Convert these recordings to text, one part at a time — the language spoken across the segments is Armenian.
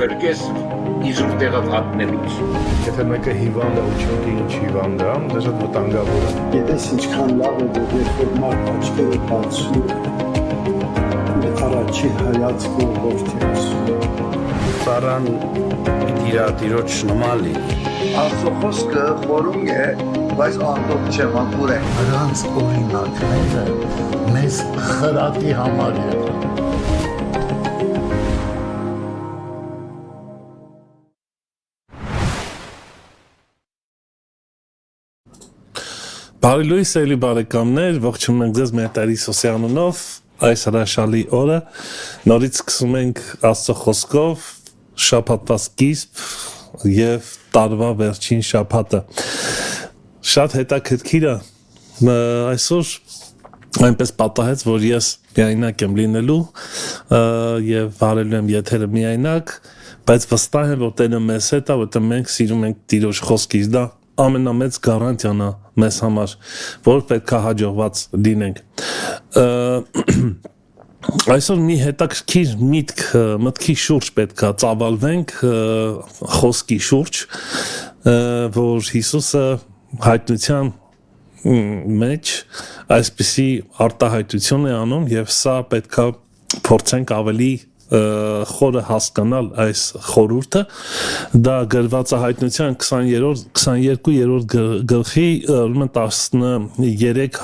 փրկես իզուր տեղը հատնելուց։ Եթե մեկը հիվանդ է ու չգիտի ինչ հիվանդ է, դες շատ վտանգավոր է։ Գիտես ինչքան լավ է, որ երբ մարդ աչքերը բացում, առաջի հայացքը ողջի ասում։ Սարան իրատիրոջ նման լինի։ Աստծո խոսքը խորում է, բայց անդոք չէ, մաքուր է։ Նրանց օրինակները մեզ խրատի համար եղան։ Բարի լույս էլի բարեկամներ, ողջունում ենք ձեզ Մերտարի Սոսյանունով, այս հրաշալի օրը, նորից սկսում ենք Աստծո խոսքով, շաբաթվա սկիզբ և տարվա վերջին շաբաթը։ Շատ հետաքրքիր է, այսօր այնպես պատահեց, որ ես միայնակ եմ լինելու և վարելու եմ եթերը միայնակ, բայց վստահ եմ, որ Տերը մեզ հետ է, որտեղ մենք սիրում ենք Տիրոջ խոսքից, դա ամենամեծ գարանտիան է մեզ համար, որ պետք է հաջողված լինենք։ Այսօր մի հետաքրքիր մտքի շուրջ պետք է ծավալվենք, խոսքի շուրջ, որ Հիսուսը հայտնության մեջ այսպիսի արտահայտություն է անում և սա պետք է փորձենք ավելի խորը հասկանալ այս խորհուրդը, դա գրված է հայտնության 22-րդ գլխի 13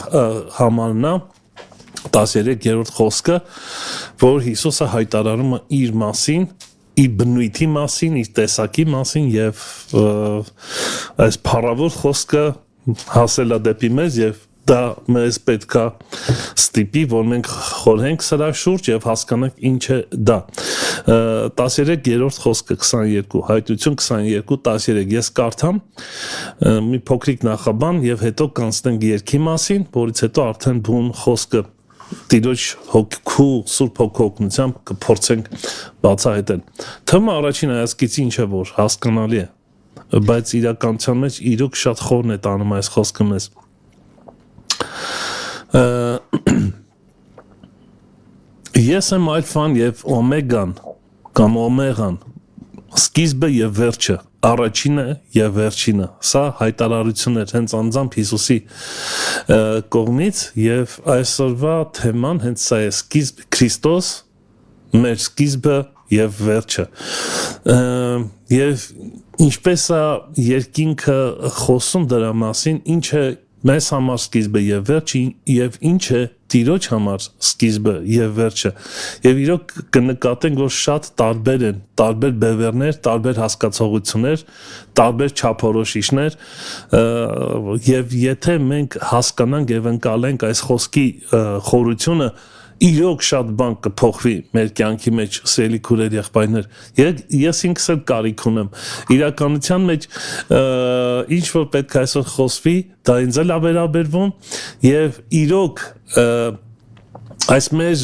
համարն է, 13-րդ խոսքը, որ Հիսուսը հայտարարում է իր մասին, իր բնույթի մասին, իր տեսակի մասին և այս փառավոր խոսքը հասել է դեպի մեզ և դա մեզ պետք է ստիպի, որ մենք խորհենք սրա շուրջ և հասկանանք ինչ է դա։ 13-րդ խոսքը 22, հայտնություն 22-13, ես կարդամ մի փոքրիկ նախաբան և հետո կանցնենք երգի մասին, որից հետո արդեն բուն խոսքը Տիրոջ հոգու Սուրբ Հոգու օգնությամբ կփորձենք բացահայտել։ Թեմը առաջին հայացքից ինչ է, որ հասկանալի է, բայց իրականության մեջ իրոք շատ խորն է տանում այս խոսքը մեզ։ Ես եմ ալֆան և օմեգան կամ օմեգան, սկիզբը և վերջը, առաջինը և վերջինը, սա հայտարարություն էր հենց անձամբ Հիսուսի կողմից և այսօրվա թեման հենց սա է, սկիզբ Քրիստոս, մեր սկիզբը և վերջը, և ինչպես է երկինքը խոսում դրա մասին, ինչ է մեզ համար սկիզբը և վերջը և ինչ է Տիրոջ համար սկիզբը և վերջը և իրոք կնկատենք, որ շատ տարբեր են, տարբեր բևեռներ, տարբեր հասկացողություններ, տարբեր չափորոշիչներ և եթե մենք հասկանանք և ընկալենք այս խոսքի խորությունը, իրոք շատ բան կփոխվի մեր կյանքի մեջ, սիրելի քույրեր, եղբայրներ, ես ինքս էլ կարիք ունեմ, իրականության մեջ ինչ որ պետք է այսօր խոսվի, դա ինձ էլ է վերաբերվում և իրոք այս մեր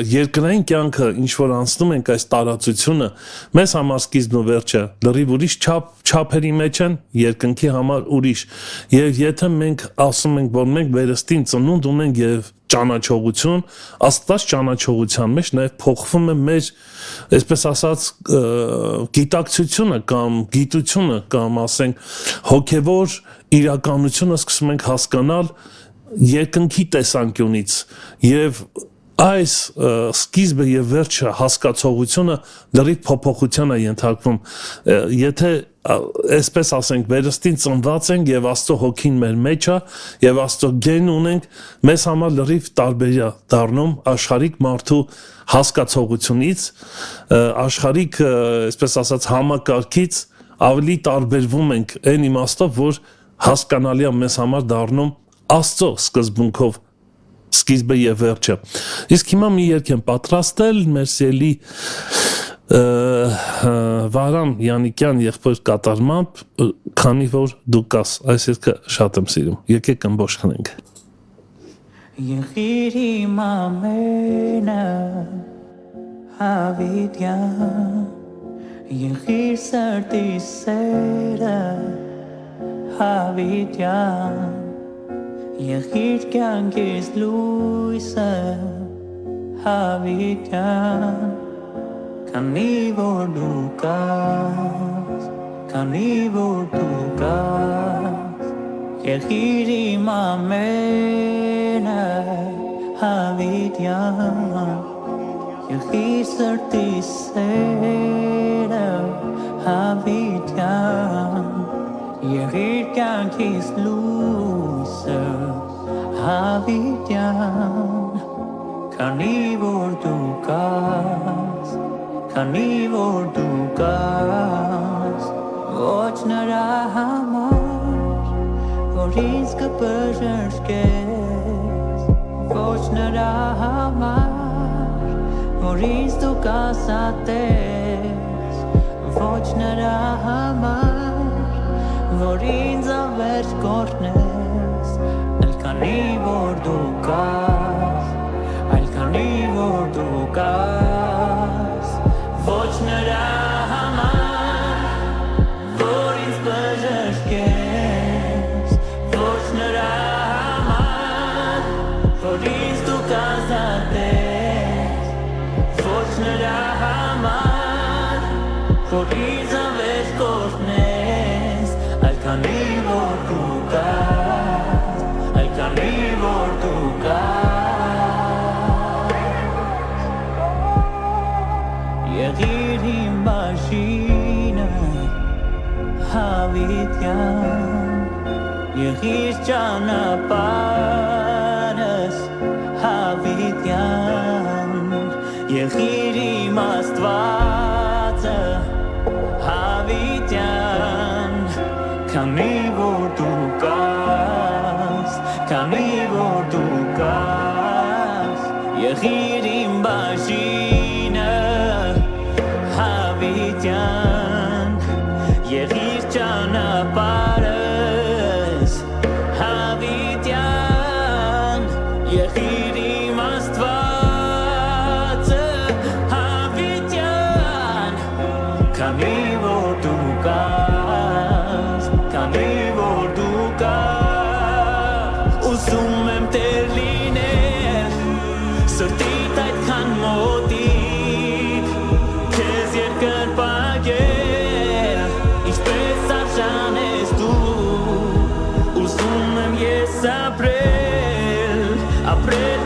երկրային կյանքը, ինչ որ անցնում ենք այս տարածությունը, մեզ համար սկիզբն ու վերջը, լրիվ ուրիշ չափերի մեջ են, երկնքի համար ուրիշ, և եթե մենք ասում ենք, որ մենք վերստին ծնունդ ունենք և ճանաչողություն, Աստված ճանաչողության մեջ նաև փոխվում է մեր, այսպես ասած, գիտակցությունը կամ գիտությունը կամ ասենք հոգևոր իրականությունը սկսում ենք հասկանալ երկնքի տեսանկյունից և այս սկիզբը և վերջը հասկացողությունը լրիվ փոփոխության է ենթարկվում, եթե այսպես ասենք վերստին ծնված ենք և Աստծո հոգին մեր մեջ է և Աստծո գեն ունենք, մեզ համար լրիվ տարբեր է դառնում աշխարհիկ մարդու հասկացողությունից, աշխարհիկ, այսպես ասած, համակարգից ավելի տարբերվում ենք այն իմաստով, որ հասկանալի է մեզ համար դառնում Աստծո սկզբունքով սկիզբը և վերջը։ Իսկ հիմա մի երգ եմ պատրաստել, մեր սիրելի Վահրամ Յանիկյան եղբոր կատարմամբ, քանի որ դու կաս, այս երգը շատ եմ սիրում, եկեք ըմբոշխ խնենք։ Եղիր իմ ամենը, հավիտյան, եղիր սրտի սերը, հավիտյան, եղիր կյանքիս լույսը, հավիտյան, քանի որ դու կաս քանի որ դու կաս եղիր իմ ամենը հավիտյան եղիր սրտիս սերը հավիտյան եղիր կյանքիս լույսը հավիտյան քանի որ դու կաս քանի որ դու կաս ոչ նրա համար որ ինձ կբժշկես ոչ նրա համար որ ինձ դու կասատես ոչ նրա համար որ ինձ ավերջ կորնես այլ քանի որ դու կաս այլ քանի որ դու կաս ոչ նրա համար որ ինձ բժշկես ոչ նրա համար որ ինձ դու կազատես ոչ նրա համար որ ինձ ավերջ կորնես այլ քանի որ դու կաս այլ քանի որ դու կաս եղիր իմ բաժինը հավիտյան եղիր ճանապարհս հավիտյան եղիր իմ Աստվածը հավիտյան քանի որ դու կաս քանի որ դու կաս եղիր իմ բաժինը հավիտյան եղիր ճանապարհս հավիտյան եղիր իմ Աստվածը հավիտյան քանի որ դու կաս քանի որ դու կաս ուզում եմ տեր լինել սրտիդ այդքան մոտիկ քեզ երկրպագել ինչպես արժանես դու ուզում եմ ես ապրել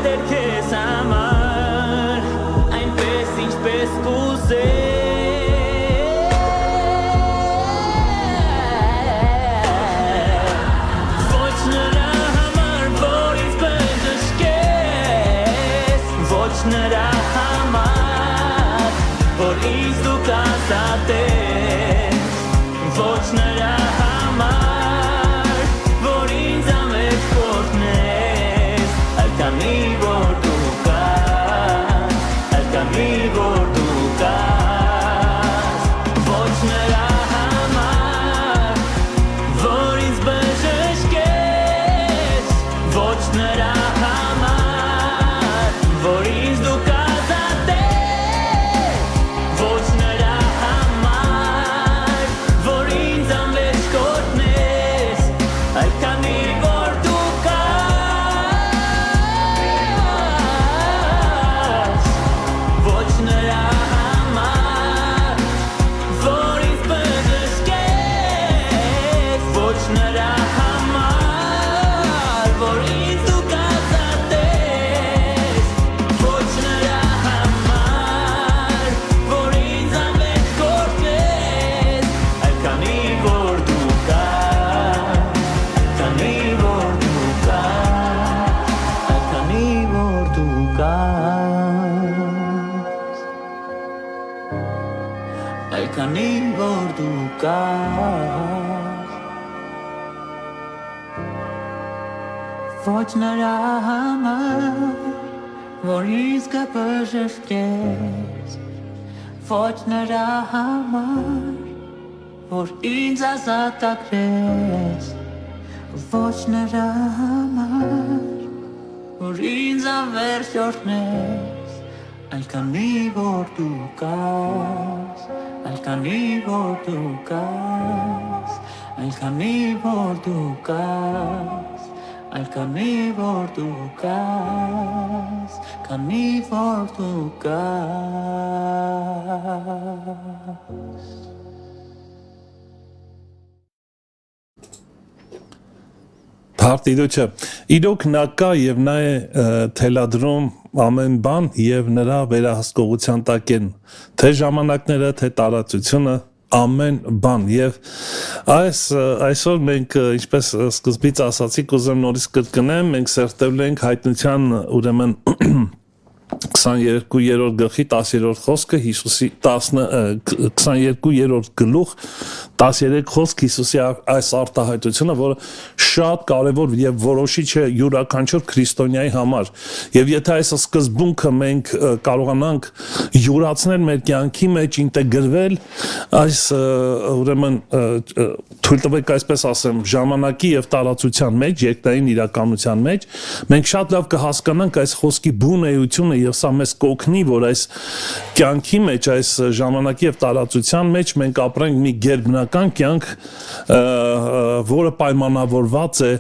տեր քեզ համար այնպես ինչպես կուզես ոչ նրա համար որ ինձ բժշկես ոչ նրա համար որ ինձ դու կազատես ոչ նրա համար որ ինձ ամեջ կորնես այլ քանի որ դու կաս այլ քանի որ դու կաս ոչ նրա համար որ ինձ բժշկես ոչ նրա համար որ ինձ դու կազատես ոչ նրա համար որ ինձ ամեջ կորնես այլ քանի որ դու կաս ոչ նրա համար որ ինձ բժշկես ոչ նրա համար որ ինձ դու կազատես ոչ նրա համար որ ինձ ամեջ կորնես այլ քանի որ դու կաս քանի որ դու կաս այլ քանի որ դու կաս այլ քանի որ դու կաս ոչ նրա համար որ ինձ կբժշկես ոչ նրա համար որ ինձ ազատագրես ոչ նրա համար որ ինձ ավերջ օրհնես այլ քանի որ դու կաս այլ քանի որ դու կաս այլ քանի որ դու կաս այլ քանի որ դու կաս քանի որ դու կաս Հարտիդոչը իրոք նա կա եւ նա է թելադրում ամեն բան եւ նրա վերահսկողության տակ են թե ժամանակները թե տարածությունը ամեն բան եւ այսօր մենք ինչպես սկզբից ասացի կուզեմ նորից կրկնեմ մենք սերտել ենք հայտնության ուրեմն 22-րդ գլխի 10-րդ խոսքը Հիսուսի 22-րդ գլուխ 13 խոսք Հիսուսի այս արտահայտությունը, որը շատ կարևոր եւ որոշիչ է յուրաքանչյուր քրիստոնյայի համար։ Եվ եթե այս սկզբունքը մենք կարողանանք յուրացնել մեր կյանքի մեջ, ինտեգրվել այս ուրեմն թույլ տվեք այսպես ասեմ, ժամանակի եւ տարածության մեջ, երկնային իրականության մեջ, մենք շատ լավ կհասկանանք այս խոսքի բուն էությունը եւ սա մեզ կօգնի, որ այս կյանքի մեջ, այս ժամանակի եւ տարածության մեջ մենք ապրենք մի գերբնական կյանք, որը պայմանավորված է,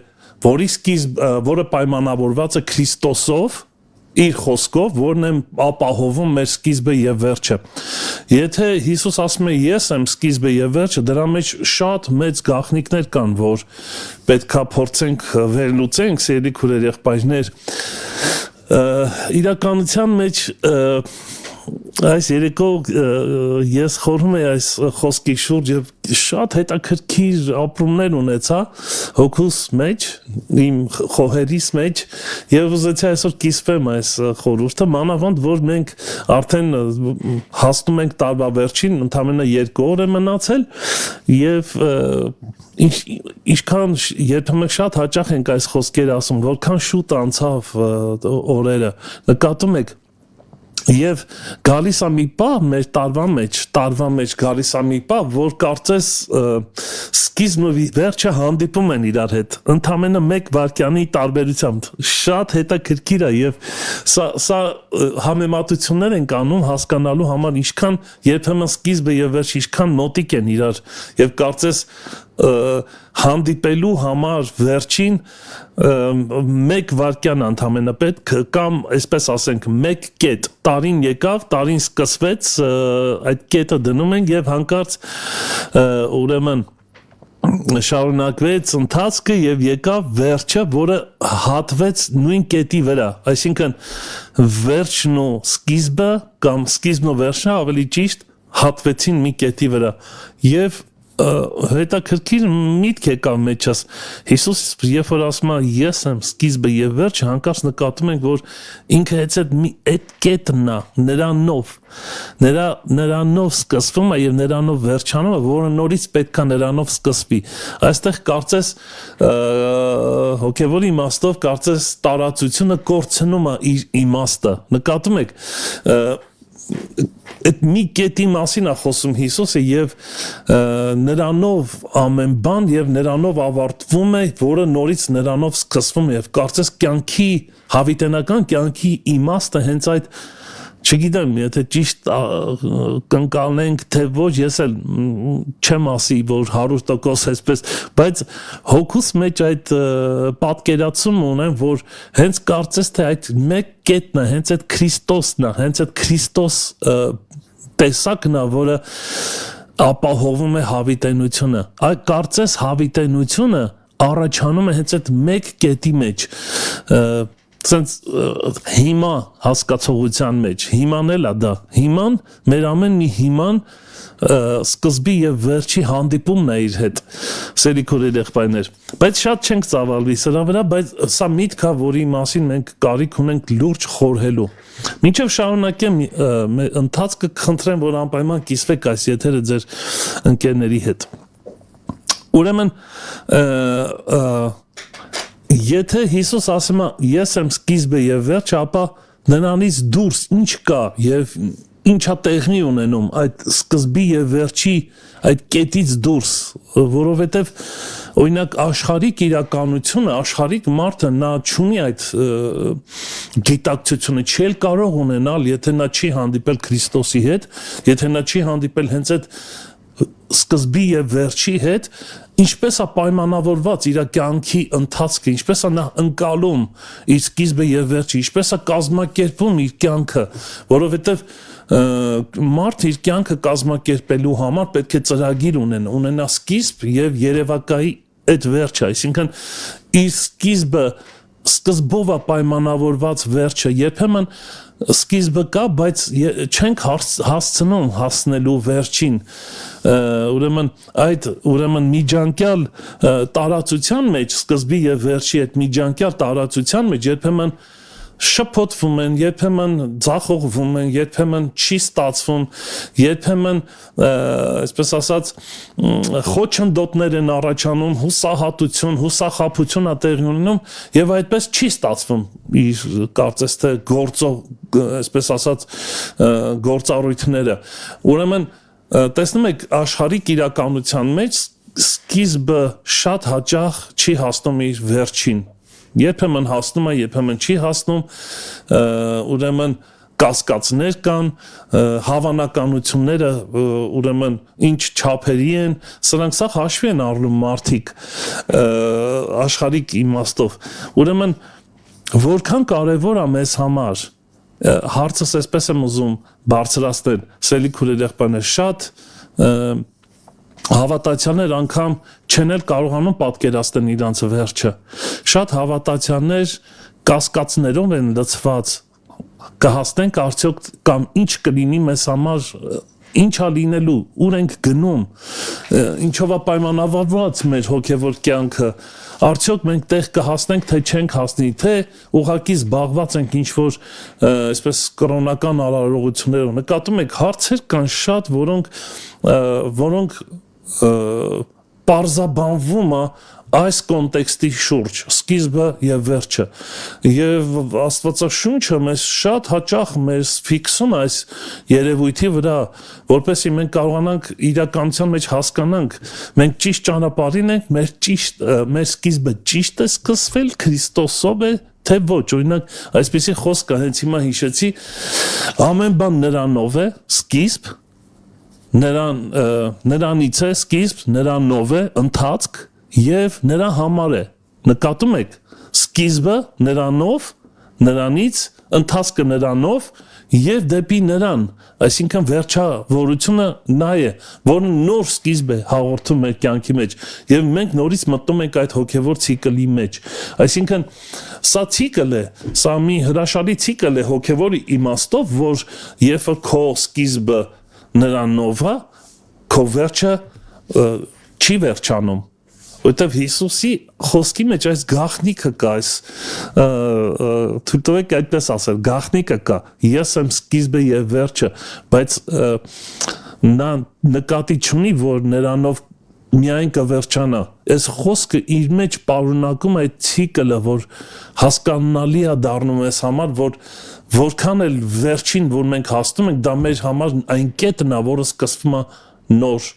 որը պայմանավորված է Քրիստոսով, իր խոսքով, որն է ապահովում մեր սկիզբը եւ վերջը։ Եթե Հիսուս ասում է ես եմ սկիզբը եւ վերջը, դրա մեջ շատ մեծ գաղտնիքներ կան, որ պետքա փորձենք վերլուծենք, սիրելի քուրեր եղբայրներ։ Իրականության մեջ այս երեկո ես խորհում եմ այս խոսքի շուրջ եւ շատ հետաքրքիր ապրումներ ունեցա հոգուս մեջ, իմ խոհերիս մեջ եւ ուզեցի այսօր կիսվեմ այս խորհուրդը, մանավանդ որ մենք արդեն հասնում ենք տարվա վերջին, ընդամենը 2 օր է մնացել եւ ինչքան երբեմն շատ հաճախ ենք այս խոսքերը ասում, որքան շուտ անցավ օրերը, նկատում եք Եվ գալիս է մի պահ մեր տարվա մեջ գալիս է մի պահ, որ կարծես սկիզբն ու վերջը հանդիպում են իրար հետ, ընդամենը 1 վայրկյանի տարբերությամբ, շատ հետաքրքիր է եւ սա համեմատություններ են անում հասկանալու համար ինչքան երբեմն սկիզբը եւ վերջը ինչքան մոտիկ են իրար եւ կարծես հանդիպելու համար վերջին 1 վայրկյան ընդամենը պետք կամ այսպես ասենք 1 կետ տարին եկավ, տարին սկսվեց, այդ կետը դնում ենք եւ հանկարծ ուրեմն շարունակվեց ընթացքը եւ եկավ վերջը, որը հատվեց նույն կետի վրա, այսինքն վերջն ու սկիզբը կամ սկիզբն ու վերջը ավելի ճիշտ հատվեցին մի կետի վրա եւ հետաքրքիր միտք եկավ մեջս Հիսուս երբ որ ասում է ես եմ սկիզբը եւ վերջը հանկարծ նկատում ենք որ ինքը հեծետ մի այդ կետն է նրանով սկսվում է եւ նրանով վերջանում է որը նորից պետքա նրանով սկսվի այստեղ կարծես հոգեվոր իմաստով կարծես տարածությունը կորցնում է իր իմաստը նկատում եք այդ մի կետի մասին է խոսում Հիսուսը եւ նրանով ամեն բան եւ նրանով ավարտվում է, որը նորից նրանով սկսվում է եւ կարծես կյանքի հավիտենական կյանքի իմաստը հենց այդ չգիտեմ, եթե ճիշտ կընկալենք թե ոչ, ես էլ չեմ ասի, որ 100% այսպես, բայց հոգուս մեջ այդ պատկերացում ունեմ, որ հենց կարծես թե այդ մեկ կետն է, հենց այդ Քրիստոսն է, հենց այդ Քրիստոս տեսակն է, որը ապահովում է հավիտենությունը։ Այդ կարծես հավիտենությունը առաջանում է հենց այդ մեկ կետի մեջ Սենց հիմա հասկացողության մեջ, հիման էլ է դա, հիման, մեր ամեն մի հիման սկզբի և վերջի հանդիպումն է իր հետ, սերի քուրեր եղբայրներ, բայց շատ չենք ծավալվի սրա վրա, բայց սա միտք է, որի մասին մենք կարիք ունենք լուրջ խորհելու, մինչև շարունակեմ ընթացքը խնդրեմ, որ անպայման կիսվեք այս եթերը ձեր ընկերների հետ, ուրեմն Եթե Հիսուս ասում է ես եմ սկիզբը եւ վերջը, ապա նրանից դուրս ինչ կա եւ ինչա տեղի ունենում այդ սկզբի եւ վերջի այդ կետից դուրս, որովհետեւ օրինակ աշխարհիկ իրականությունը, աշխարհիկ մարդը նա չունի այդ գիտակցությունը, չի կարող ունենալ, եթե նա չի հանդիպել Քրիստոսի հետ, եթե նա չի հանդիպել հենց այդ սկզբի եւ վերջի հետ ինչպես է պայմանավորված իր կյանքի ընթացքը, ինչպես է նա ընկալում իր սկիզբը եւ վերջը, ինչպես է կազմակերպում իր կյանքը, որովհետեւ մարդ իր կյանքը կազմակերպելու համար պետք է ծրագիր ունենա սկիզբ եւ երևակայի այդ վերջը, այսինքն իր սկզբով է պայմանավորված վերջը, երբեմն սկիզբը կա, բայց չենք հասցնում հասնելու վերջին, ուրեմն միջանկյալ տարածության մեջ, սկզբի եւ վերջի այդ միջանկյալ տարածության մեջ երբեմն շփոթվում են, երբեմն ձախողվում են, երբեմն չի ստացվում, երբեմն, այսպես ասած, խոչընդոտներ են առաջանում, հուսահատություն, հուսախաբություն է տեղի ունենում եւ այդպես չի ստացվում իր կարծես թե այսպես ասած գործառույթները։ Ուրեմն տեսնում եք աշխարհիկ իրականության մեջ սկիզբը շատ հաճախ չի հասնում իր վերջին։ Երբեմն հասնում է, երբեմն չի հասնում, ուրեմն կասկածներ կան, հավանականությունները ուրեմն ինչ չափերի են, սրանք սա հաշվի են առնում մարդիկ աշխարհիկ իմաստով։ Ուրեմն որքան կարևոր է մեզ համար, հարցս այսպես եմ ուզում բարձրացնել, սելի քուրեր եղբայրներ, շատ հավատացյալներ անգամ չեն էլ կարողանում պատկերացնել իրանց վերջը։ Շատ հավատացյալներ կասկածներով են լցված, կհասնենք արդյոք կամ ինչ կլինի մեզ համար, ինչ է լինելու, ուր ենք գնում, ինչով է պայմանավորված մեր հոգևոր կյանքը, արդյոք մենք տեղ կհասնենք, թե չենք հասնի, թե ուղղակի զբաղված ենք ինչ-որ այսպես կրոնական արարողություններով։ Նկատում եք, հարցեր կան շատ, որոնք պարզաբանվում է այս կոնտեքստի շուրջ, սկիզբը եւ վերջը, եւ Աստվածաշունչը մեզ շատ հաճախ մեզ ֆիքսում այս երևույթի վրա, որպեսզի մենք կարողանանք իրականության մեջ հասկանանք, մենք ճիշտ ճանապարհին ենք, մեր սկիզբը ճիշտ է սկսվել Քրիստոսով է, թե ոչ, օրինակ այսպեսի խոսք կա, հենց հիմա հիշեցի, ամեն բան նրանով է, սկիզբ, նրանից է սկիզբ, նրանով է ընթացք եւ նրա համար է։ Նկատում եք, սկիզբը նրանով, նրանից, ընթացքը նրանով եւ դեպի նրան, այսինքն վերջավորությունը նա է, որը նոր սկիզբ է հաղորդում մեր կյանքի մեջ եւ մենք նորից մտնում ենք այդ հոգեվոր ցիկլի մեջ։ Այսինքն սա ցիկլ է, սա մի հրաշալի ցիկլ է հոգեվոր իմաստով, որ երբ քո սկիզբը նրանով է, քո վերջը չի վերջանում, որտեվ Հիսուսի խոսքի մեջ այս գաղտնիքը կա, այս թույլ տվեք այդպես ասել, գաղտնիքը կա, ես եմ սկիզբը եւ վերջը, բայց նա նկատի չունի, որ նրանով միայն կվերջանա։ Այս խոսքը իր մեջ պարունակում է այդ ցիկլը, որ հասկանալի է դառնում այս համար, որ որքան էլ վերջին, որ մենք հասնում ենք, դա մեր համար այն կետն է, որը սկսվում է նոր,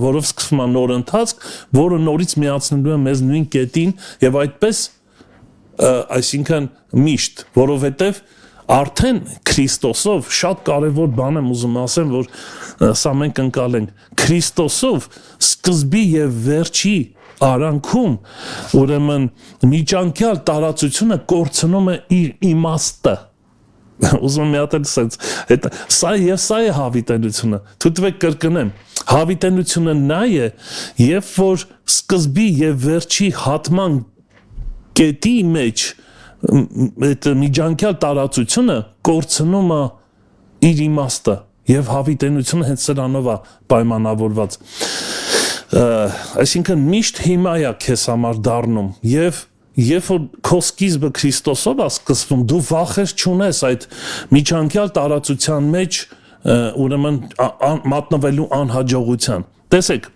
որով սկսվում է նոր ընթացք, որը նորից միացնելու է մեզ նույն կետին եւ այդպես, այսինքն միշտ, որովհետեւ արդեն Քրիստոսով շատ կարևոր բան եմ ուզում ասեմ, որ սա մենք ընկալենք, Քրիստոսով սկզբի եւ վերջի արանքում, ուրեմն միջանկյալ տարածությունը կորցնում է իր իմաստը։ Ուզում մի հատ էլ ասած, սա է հավիտենությունը։ Թույլ կրկնեմ, հավիտենությունը նա է, երբ որ սկզբի եւ վերջի հատման կետի մեջ այդ միջանկյալ տարածությունը կորցնում է իր իմաստը եւ հավիտենությունը հենց սրանով է պայմանավորված։ Այսինքն միշտ հիմա է քեզ համար դառնում եւ երբ որ քո սկիզբը Քրիստոսով է սկսվում, դու վախեր չունես այդ միջանկյալ տարածության մեջ ուրեմն մատնվելու անհաջողության։ Տեսեք,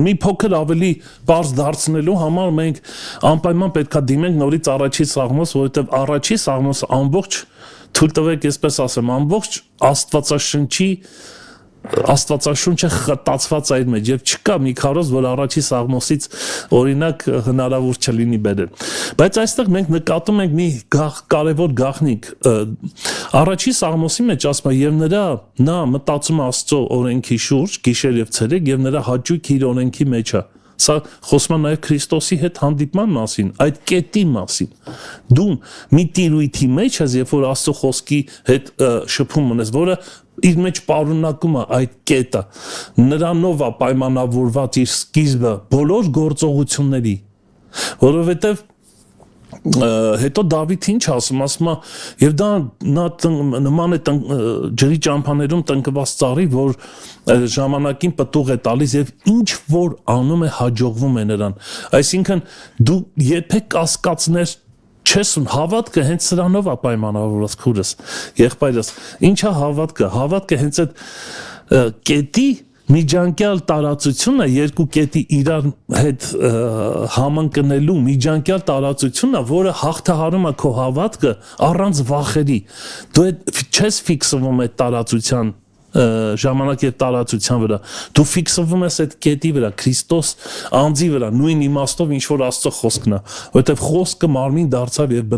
մի փոքր ավելի բարձ դարձնելու համար մենք անպայման պետք է դիմենք նորից առաջի սաղմոս, որովհետև առաջի սաղմոսը ամբողջ, թույլ տվեք այսպես ասեմ, ամբողջ Աստվածաշնչի Աստվածաշունչը խտացված է իր մեջ եւ չկա մի քարոզ, որ առաջի Սաղմոսից օրինակ հնարավոր չլինի բերել։ Բայց այստեղ մենք նկատում ենք մի կարևոր գաղտնիք։ Առաջի Սաղմոսի մեջ ասում է եւ նա մտածում է Աստծո օրենքի շուրջ գիշեր եւ ցերեկ եւ նրա հաճույքը իր օրենքի մեջ է։ Սա խոսում է նաև Քրիստոսի հետ հանդիպման մասին, այդ կետի մասին։ Դու մի տիրույթի մեջ ես, երբ որ Աստծո խոսքի հետ շփում ունես, որը իր մեջ պարունակում է այդ կետը, նրանով է պայմանավորված իր սկիզբը բոլոր գործողությունների, որովհետև հետո Դավիթ ինչ ասում է եւ դա նման է ջրի ճամփաներում տնկված ծառի, որ ժամանակին պտուղ է տալիս եւ ինչ որ անում է հաջողվում է նրան, այսինքն դու երբեք կասկածներ չես ուն, հավատքը հենց սրանով է պայմանավորված քուրս, եղբայրս, ինչա հավատքը հենց այդ կետի միջանկյալ տարածությունը երկու կետի իրար հետ համընկնելու միջանկյալ տարածությունը, որը հաղթահարում է քո հավատքը առանց վախերի, դու չես ֆիքսվում այդ տարածության ժամանակ եւ տարածության վրա, դու ֆիքսվում ես այդ կետի վրա, Քրիստոս անձի վրա, նույն իմաստով ինչ որ Աստծո խոսքն է, որովհետեւ խոսքը մարմին դարձավ եւ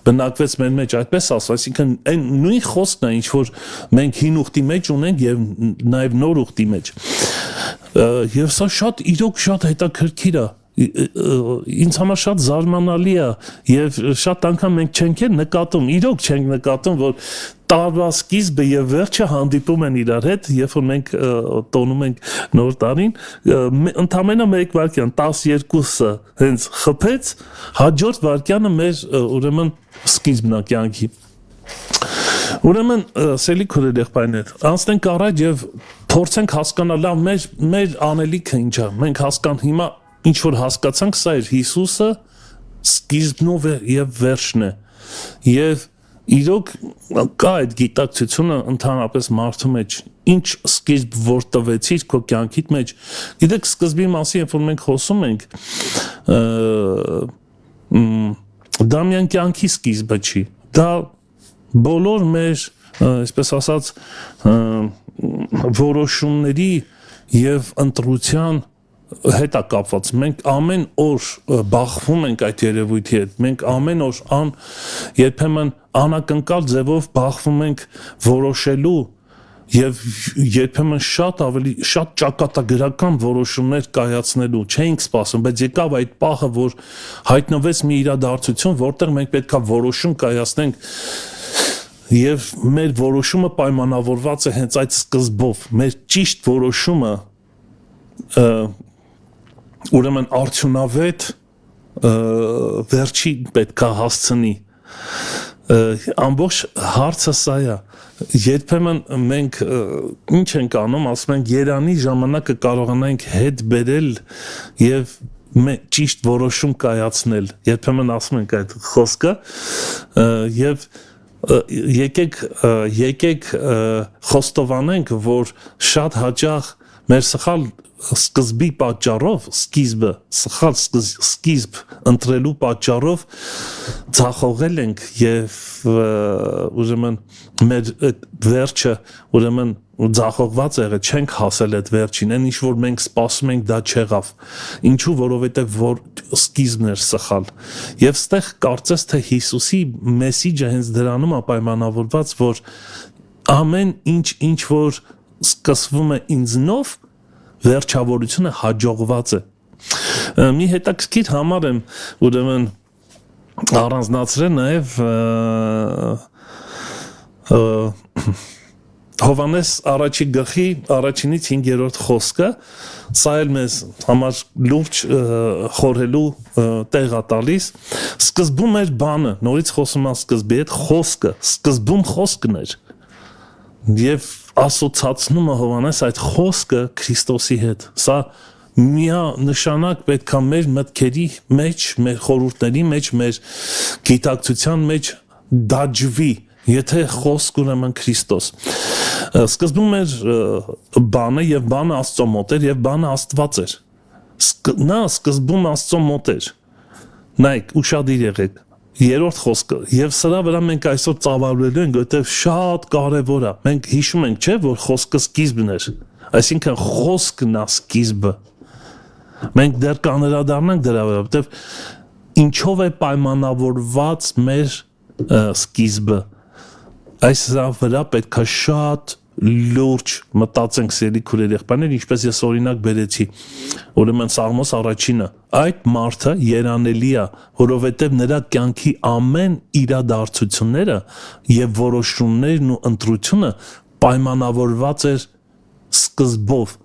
բնակվեց մեր մեջ, այդպես ասած, այսինքն այն նույն խոսքն է, ինչ որ մենք հին ուխտի մեջ ունենք եւ նաեւ նոր ուխտի մեջ։ Եվ սա իրոք շատ հետաքրքիր է, ինձ համար շատ զարմանալի է եւ շատ անգամ մենք չենք նկատում, իրոք չենք նկատում, որ տարվա սկիզբը եւ վերջը հանդիպում են իրար հետ, երբ որ մենք տոնում ենք նոր տարին, ընդամենը 1 վայրկյան 12-ը հենց խփեց, հաջորդ վայրկյանը մեր ուրեմն սկիզբն է կյանքի։ Ուրեմն սելի քուրեր եղբայրներ, անցնենք առաջ եւ փորձենք հասկանալ լավ մեր անելիքը ինչ է։ Մենք հիմա ինչ որ հասկացանք, սա էր Հիսուսը սկիզբն եւ վերջն է։ Եվ իրոք կա այդ գիտակցությունը ընդհանրապես մարդու մեջ, ինչ սկիզբ որ տվեցիր քո կյանքիդ մեջ։ Գիտեք, սկզբի մասին, երբ որ մենք խոսում ենք, դա միայն կյանքի սկիզբը չի։ Դա բոլոր մեր, այսպես ասած, որոշումների եւ ընտրության հետ է կապված, մենք ամեն օր բախվում ենք այդ երևույթի հետ, մենք ամեն օր երբեմն անակնկալ ձևով բախվում ենք որոշելու եւ երբեմն շատ ճակատագրական որոշումներ կայացնելու, չէինք սպասում, բայց եկավ այդ պահը, որ հայտնվեց մի իրադարձություն, որտեղ մենք պետքա որոշում կայացնենք եւ մեր որոշումը պայմանավորված է հենց այդ սկզբով, մեր ճիշտ որոշումը ուրեմն արդյունավետ վերջի պետք է հասցնի։ Ամբողջ հարցը սա է։ Երբեմն մենք ինչ ենք անում, ասում ենք Երանի ժամանակը կարողանանք հետ բերել եւ ճիշտ որոշում կայացնել։ Երբեմն ասում ենք այդ խոսքը եւ եկեք խոստովանենք, որ շատ հաճախ մեր սխալ սկզբի պատճառով, սխալ սկիզբ ընտրելու պատճառով ցախողել ենք եւ ուրեմն մեր վերջը ուրեմն ցախողված եղել, չենք հասել այդ վերջին, այն ինչ որ մենք սպասում ենք դա չեղավ։ Ինչու, որովհետեւ որ սկիզբն էր սխալ։ Եվ ստեղ կարծես թե Հիսուսի մեսիջը հենց դրանում է պայմանավորված, որ ամեն ինչ որ սկսվում է ինձնով, վերջավորությունը հաջողված է։ Մի հետաքրքիր համար եմ ուրեմն առանձնացրել նաև Հովանես առաջի գլխի առաջինից 5-րդ խոսքը, սա էլ մեզ համար լուրջ խորհելու տեղ է տալիս։ Սկզբում էր բանը, նորից խոսում եմ սկզբի հետ, խոսքը, սկզբում խոսքն էր։ Եվ ասոցացնում է Հովանես այդ խոսքը Քրիստոսի հետ։ Սա միանշանակ պետք է մեր մտքերի մեջ, մեր խորհուրդների մեջ, մեր գիտակցության մեջ դաջվի, եթե խոսք ուրեմն Քրիստոս։ Սկզբում էր բանը եւ բանը Աստծո մոտ էր եւ բանը Աստված էր։ Նա սկզբում Աստծո մոտ էր։ Նայեք, ուշադիր եղեք։ երրորդ խոսքը եւ սրա վրա մենք այսօր ծավալվելու ենք, որտեղ շատ կարեւոր է։ Մենք հիշում ենք, չէ՞, որ խոսքը սկիզբն էր։ Այսինքն խոսքն է սկիզբը։ Մենք դեռ կանրադառնանք դրա վրա, որտեղ ինչով է պայմանավորված մեր սկիզբը։ Այս վրա պետք է շատ լուրջ մտածենք սիրելի քուրեր եղբայրներ, ինչպես ես օրինակ բերեցի, ուրեմն Սաղմոս առաջինը, այդ մարդը երանելի է, որովհետև նրա կյանքի ամեն իրադարձությունները եւ որոշումներն ու ընտրությունը պայմանավորված էր սկզբով,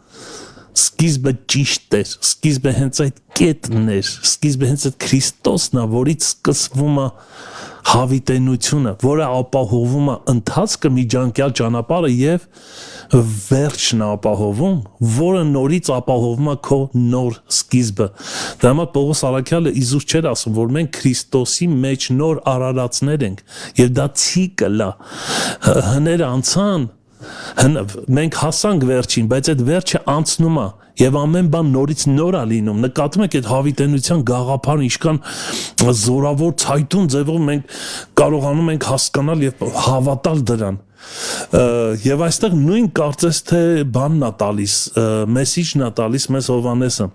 սկիզբը ճիշտ էր, սկիզբը հենց այդ կետն էր, սկիզբը հենց այդ Քրիստոսն է, որից սկսվում է հավիտենությունը, որը ապահովում է ընթացքը միջանկյալ ճանապարհը եւ վերջն է ապահովում, որը նորից ապահովում է քո նոր սկիզբը։ Դա համար Պողոս Արաքյալը իզուր չէր ասում, որ մենք Քրիստոսի մեջ նոր արարածներ ենք եւ դա ցիկլ է։ Հները անցան, մենք հասանք վերջին, բայց այդ վերջը անցնում է եւ ամեն բան նորից նոր է լինում։ Նկատում եք այդ հավիտենության գաղափարը ինչքան զորավոր ցայտուն ձևով մենք կարողանում ենք հասկանալ եւ հավատալ դրան։ Եվ այստեղ նույն կարծես թե բանն է տալիս, մեսիջն է տալիս մեզ Հովհաննեսը։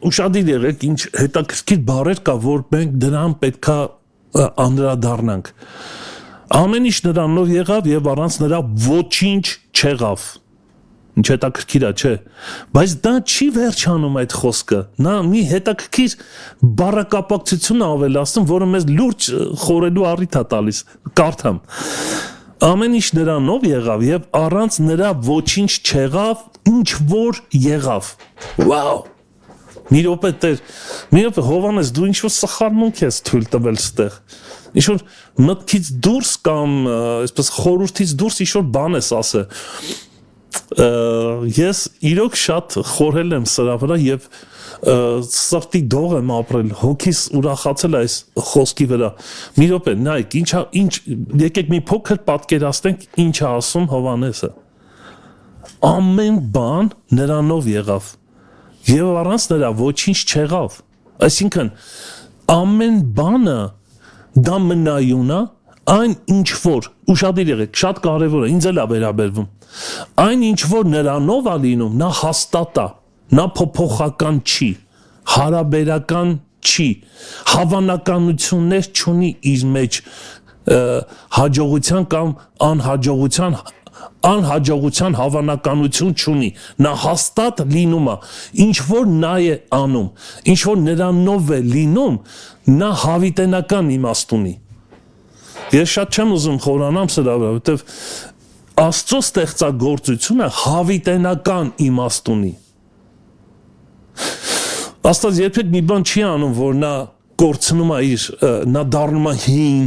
Ուշադիր եղեք, ինչ հետաքրքիր բառեր կա, որ մենք դրան պետքա անդրադառնանք։ Ամեն ինչ նրանով եղավ եւ առանց նրա ոչինչ չեղավ։ Ինչ հետաքրքիր է, չէ՞։ Բայց դա չի վերջանում այդ խոսքը։ Նա մի հետաքրքիր բառակապակցություն է ավելացնում, որը մեզ լուրջ խորելու առիթ է տալիս։ Կարդամ։ Ամեն ինչ նրանով եղավ եւ առանց նրա ոչինչ չեղավ, ինչ որ եղավ։ Վաու։ Մի րոպե տեր, մի րոպե Հովհաննես, դու ինչ որ սխալմունք ես թույլ տվել ստեղ։ Ինչ որ մտքից դուրս կամ այսպես խորհրդից դուրս ինչ որ բան ես ասել։ Ես իրոք շատ խորհել եմ սրա վրա եւ սրտի դող եմ ապրել, հոգիս ուրախացել այս խոսքի վրա։ Մի րոպե, նայեք, ինչ եկեք մի փոքր պատկերացնենք ինչ է ասում Հովհաննեսը։ Ամեն բան նրանով եղավ եւ առանց նրա ոչինչ չեղավ։ Այսինքն ամեն բանը դա մնայուն է, այն ինչ որ ուշադիր եղեք, շատ կարևոր է, ինձ էլ է վերաբերվում։ Այն ինչ որ նրանով է լինում, նա հաստատ է, նա փոփոխական չի, հարաբերական չի, հավանականություններ չունի իր մեջ, հաջողության կամ անհաջողության հավանականություն չունի, նա հաստատ լինում է, ինչ որ նա է անում, ինչ որ նրանով է լինում, նա հավիտենական իմաստ ունի։ Ես շատ չեմ ուզում խորանամ սրա վրա, որովհետև Աստծո ստեղծագործությունը հավիտենական իմաստ ունի։ Աստված երբեք մի բան չի անում, որ նա կորցնում է իր, նա դառնում է հին,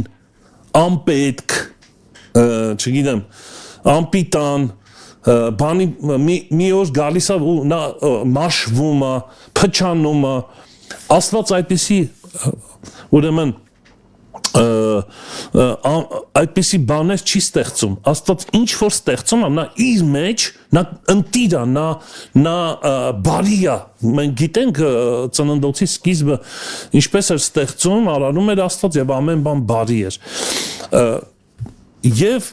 անպետք, չգիտեմ, անպիտան, բանի մի օր գալիս է ու նա մաշվում է, փչանում է։ Աստված այդպիսի ուրեմն այդպիսի բաներ չի ստեղծում։ Աստված ինչ որ ստեղծում է, նա իր մեջ, նա ընտիր է, նա բարի է։ Մենք գիտենք ծննդոցի սկիզբը ինչպես էր ստեղծում, արարում էր Աստված եւ ամեն բան բարի էր։ Եվ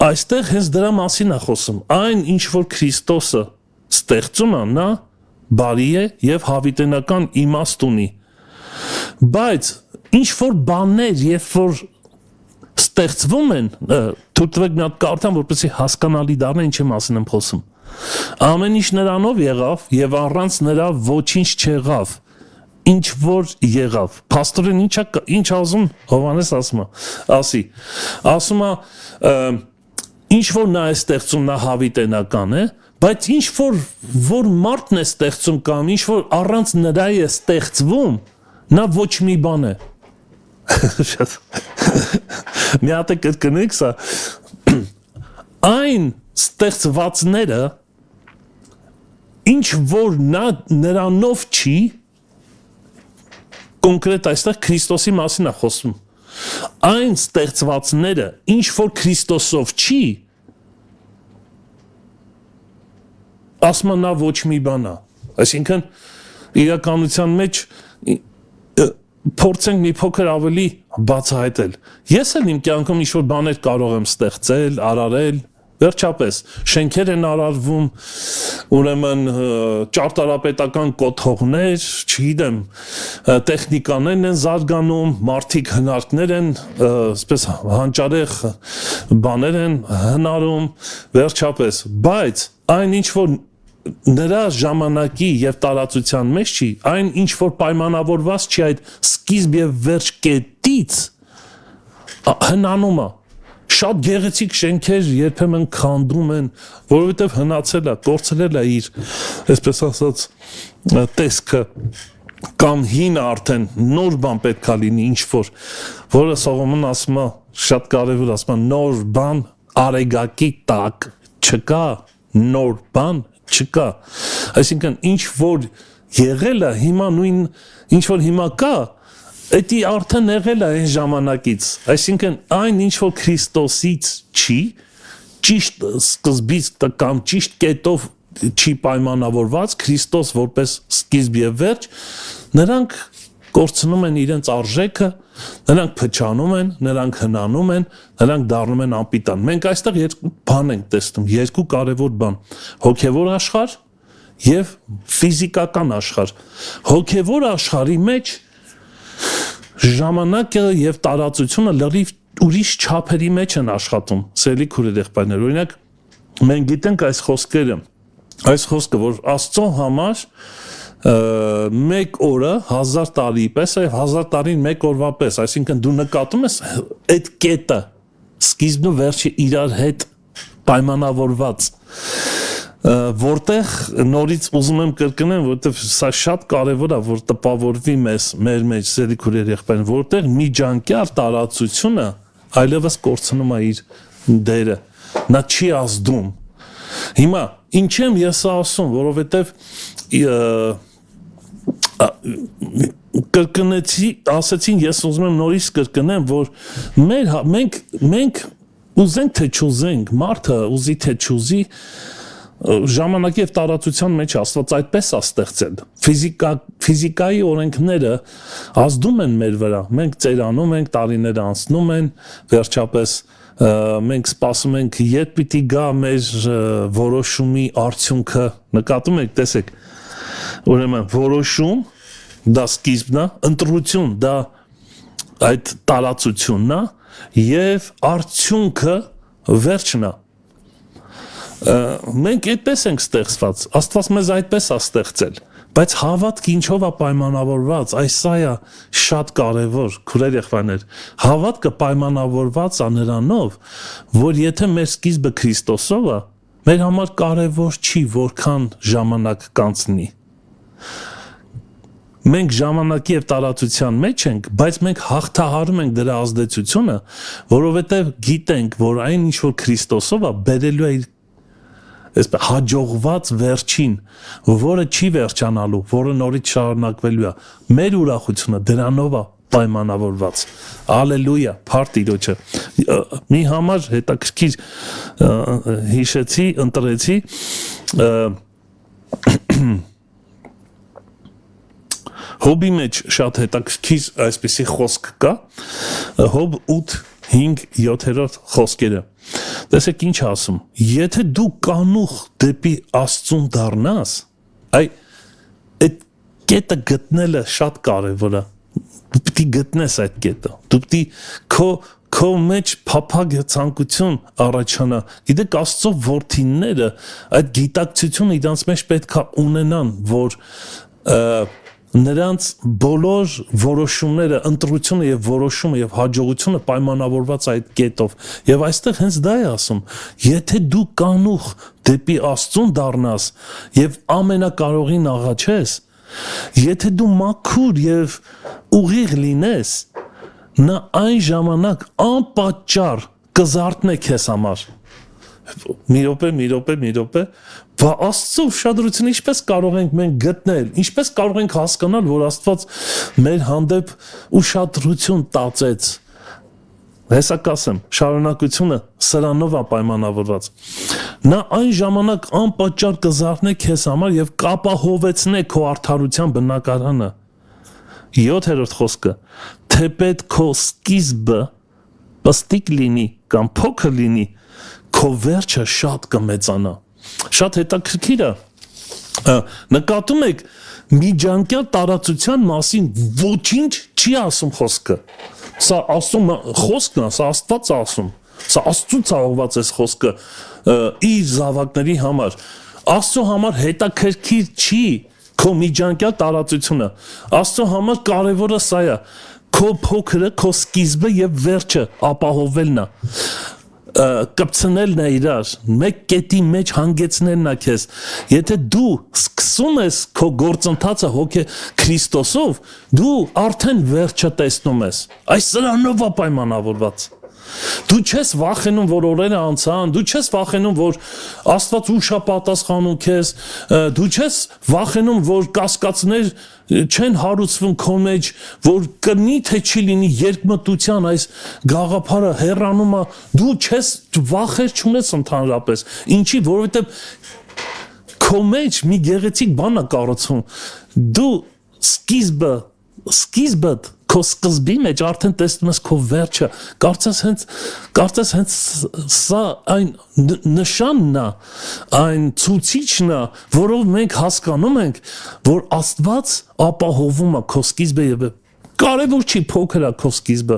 այստեղ հենց դրա մասին է խոսում։ Այն ինչ որ Քրիստոսը ստեղծում է, նա բարի է եւ հավիտենական իմաստ ունի։ Բայց ինչ որ բաներ, երբ որ ստեղծվում են, թույլ տվեք մի հատ կարդամ, որպեսզի հասկանալի դառնա ինչի մասին եմ խոսում։ Ամեն ինչ նրանով եղավ եւ առանց նրա ոչինչ չեղավ, ինչ որ եղավ։ Փաստորեն ինչ ասում Հովհաննես ասում է, ինչ որ նա է ստեղծում, նա հավիտենական է, բայց ինչ որ մարդն է ստեղծում կամ ինչ որ առանց նրա է ստեղծվում, նա ոչ մի բան է։ Մի հատ է կրկնեք սա։ Այն ստեղծվածները, ինչ որ նրանով չի, կոնկրետ այստեղ Քրիստոսի մասին է խոսում։ Այն ստեղծվածները, ինչ որ Քրիստոսով չի, ասում նա ոչ մի բան է։ Այսինքն իրականության մեջ փորձենք մի փոքր ավելի բացահայտել։ Ես էլ իմ կյանքում ինչ-որ բաներ կարող եմ ստեղծել, արարել, վերջապես շենքեր են արարվում, ուրեմն ճարտարապետական կոթողներ, չգիտեմ, տեխնիկաներն են զարգանում, մարդիկ հնարքներ են, այսպես հանճարեղ բաներ են հնարում, վերջապես, բայց այն ինչ որ նրա ժամանակի եւ տարածության մեջ չի, այն ինչ որ պայմանավորված չի այդ սկիզբ եւ վերջ կետից հնանում է։ Շատ գեղեցիկ շենքեր երբեմն քանդում են, որովհետև հնացել է, կորցրել է իր, այսպես ասած, տեսքը կամ հին արդեն նոր բան պետք է լինի ինչ-որ, որը Սողոմոն ասում է, շատ կարևոր ասում է, նոր բան արեգակի տակ չկա, նոր բան չկա, այսինքն ինչ-որ եղել է, հիմա նույն, ինչ-որ հիմա կա, Էդի արդեն եղել է այն ժամանակից, այսինքն այն ինչ որ Քրիստոսից չի, ճիշտ սկզբից կամ ճիշտ կետով չի պայմանավորված, Քրիստոս որպես սկիզբ եւ վերջ, նրանք կորցնում են իրենց արժեքը, նրանք փչանում են, նրանք հնանում են, նրանք դառնում են անպիտան։ Մենք այստեղ երկու բան ենք տեսնում, երկու կարևոր բան՝ հոգևոր աշխարհ եւ ֆիզիկական աշխարհ։ Հոգևոր աշխարհի մեջ ժամանակը եւ տարածությունը լրիվ ուրիշ չափերի մեջ են աշխատում, սիրելի քուրեր եղբայրներ, օրինակ մենք գիտենք այս խոսքերը, այս խոսքը, որ Աստծո համար մեկ օրը 1000 տարի պես է, 1000 տարին մեկ օրվա պես, այսինքն դու նկատում ես այդ կետը, սկիզբն ու վերջը իրար հետ պայմանավորված, որտեղ նորից ուզում եմ կրկնեմ, որտեղ սա շատ կարևոր է, որ տպավորվի մեր մեջ սերի քուրեր եղբայրն, որտեղ միջանկյալ տարածությունը այլևս կորցնում է իր դերը, նա չի ազդում։ Հիմա ինչ եմ ես ասում, որովհետև կրկնեցի, ասեցին, ես ուզում եմ նորից կրկնեմ, որ մենք ուզենք թե չուզենք, մարդը ուզի թե չուզի, ժամանակի եւ տարածության մեջ Աստված այդպես է ստեղծել։ Ֆիզիկայի օրենքները ազդում են մեր վրա։ Մենք ծերանում ենք, տարիները անցնում են, վերջապես մենք սպասում ենք երբ պիտի գա մեր որոշումի արդյունքը։ Նկատում եք, տեսեք։ Ուրեմն որոշում դա սկիզբն է, ընտրություն դա այդ տարածությունն է եւ արդյունքը վերջն է։ Մենք այդպես ենք ստեղծված, Աստված մեզ այդպես է ստեղծել, բայց հավատքը ինչով է պայմանավորված, այսա է շատ կարևոր, քուրեր եղբայրներ, հավատքը պայմանավորված է նրանով, որ եթե մեր սկիզբը Քրիստոսով է, մեր համար կարևոր չի, որքան ժամանակ կանցնի։ Մենք ժամանակի եւ տարածության մեջ ենք, բայց մենք հաղթահարում ենք դրա ազդեցությունը, որովհետեւ գիտենք, որ այն ինչ որ Քրիստոսով է, բերելու է այսպես հաջողված վերջին, որը չի վերջանալու, որը նորից շարունակվելու է։ Մեր ուրախությունը դրանով է պայմանավորված։ Ալելույա, փառք Տիրոջը։ Մի համար հետաքրքիր հիշեցի, ընտրեցի Հոբի մեջ շատ հետաքրքիր այսպիսի խոսք կա, Հոբ 8:5-7 խոսքերը։ Տեսեք ինչ ասում, եթե դու կանուխ դեպի Աստծուն դառնաս, այդ կետը գտնելը շատ կարևոր է։ Դու պիտի գտնես այդ կետը։ Դու պիտի քո մեջ փափագ ցանկություն առաջանա։ Գիտեք, Աստծո որդիները այդ գիտակցությունը իրանց մեջ պետք է ունենան, որ նրանց բոլոր որոշումները, ընտրությունը եւ որոշումը եւ հաջողությունը պայմանավորված այդ կետով։ Եվ այստեղ հենց դա է ասում. եթե դու կանուխ դեպի Աստծուն դառնաս եւ ամենակարողին աղաչես, եթե դու մաքուր եւ ուղիղ լինես, նա այն ժամանակ անպատճառ կզարթնե քեզ համար։ Մի րոպե, բա Աստծո ուշադրությունը ինչպես կարող ենք մենք գտնել, ինչպես կարող ենք հասկանալ, որ Աստված մեր հանդեպ ուշադրություն տածեց։ Հեսա կասեմ, շարունակությունը սրանով է պայմանավորված։ Նա այն ժամանակ անպատճառ կզարթնե քեզ համար եւ կապահովեցնե քո արդարության բնակարանը։ 7-րդ խոսքը թեպետ քո սկիզբը պստիկ լինի կամ փոքր լինի քո վերջը շատ կմեծանա շատ հետաքրքիր է նկատում եք միջանկյալ տարածության մասին ոչինչ չի ասում խոսքը սա ասում խոսքն է սա Աստված ասում սա Աստծուց աղված է խոսքը իր զավակների համար Աստծո համար հետաքրքիր չի քո միջանկյալ տարածությունը Աստծո համար կարևորը սա է քո փոքրը քո սկիզբը եւ վերջը ապահովելն է կպցնելն է իրար մեկ կետի մեջ հանգեցնելն է քեզ եթե դու սկսում ես քո գործընթացը հոգե Քրիստոսով դու արդեն վերջը տեսնում ես այս սրանով է պայմանավորված Դու չես վախենում, որ օրերը անցան, դու չես վախենում, որ Աստված ուշ է պատասխանում քեզ, դու չես վախենում, որ կասկածներ չեն հարուցվում քո մեջ, որ կնի թե չի լինի երկմտության այս գաղափարը հեռանում է, դու չես վախեր չունես ընդհանրապես։ Ինչի, որովհետև քո մեջ մի գեղեցիկ բան է կառուցվում։ Դու սկիզբդ քո սկզբի մեջ արդեն տեսնում ես քո վերջը կարծես հենց սա այն նշանն է այն ցուցիչն է որով մենք հասկանում ենք որ Աստված ապահովում է քո սկիզբը եւ Կարևոր չի փոքր է քո սկիզբը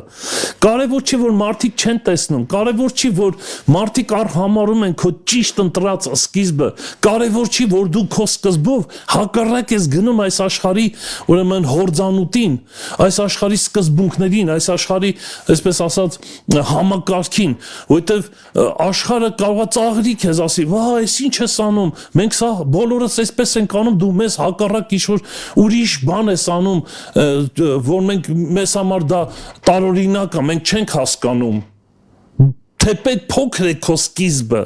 Կարևոր չի որ մարդիկ չեն տեսնում Կարևոր չի որ մարդիկ արհամարում են քո ճիշտ ընտրած սկիզբը Կարևոր չի որ դու քո սկզբով հակառակ ես գնում այս աշխարհի ուրեմն հորձանուտին այս աշխարհի սկզբունքներին այս աշխարհի այսպես ասած համակարգին որովհետև աշխարհը կարող է ծաղրի քեզ ասի վա այս ինչ ես անում մենք սա բոլորս այսպես ենք անում դու մեզ հակառակ ինչ-որ ուրիշ բան ես անում որ մենք մեզ համար դա տարօրինակ է, մենք չենք հասկանում, թեպետ փոքր է քո սկիզբը,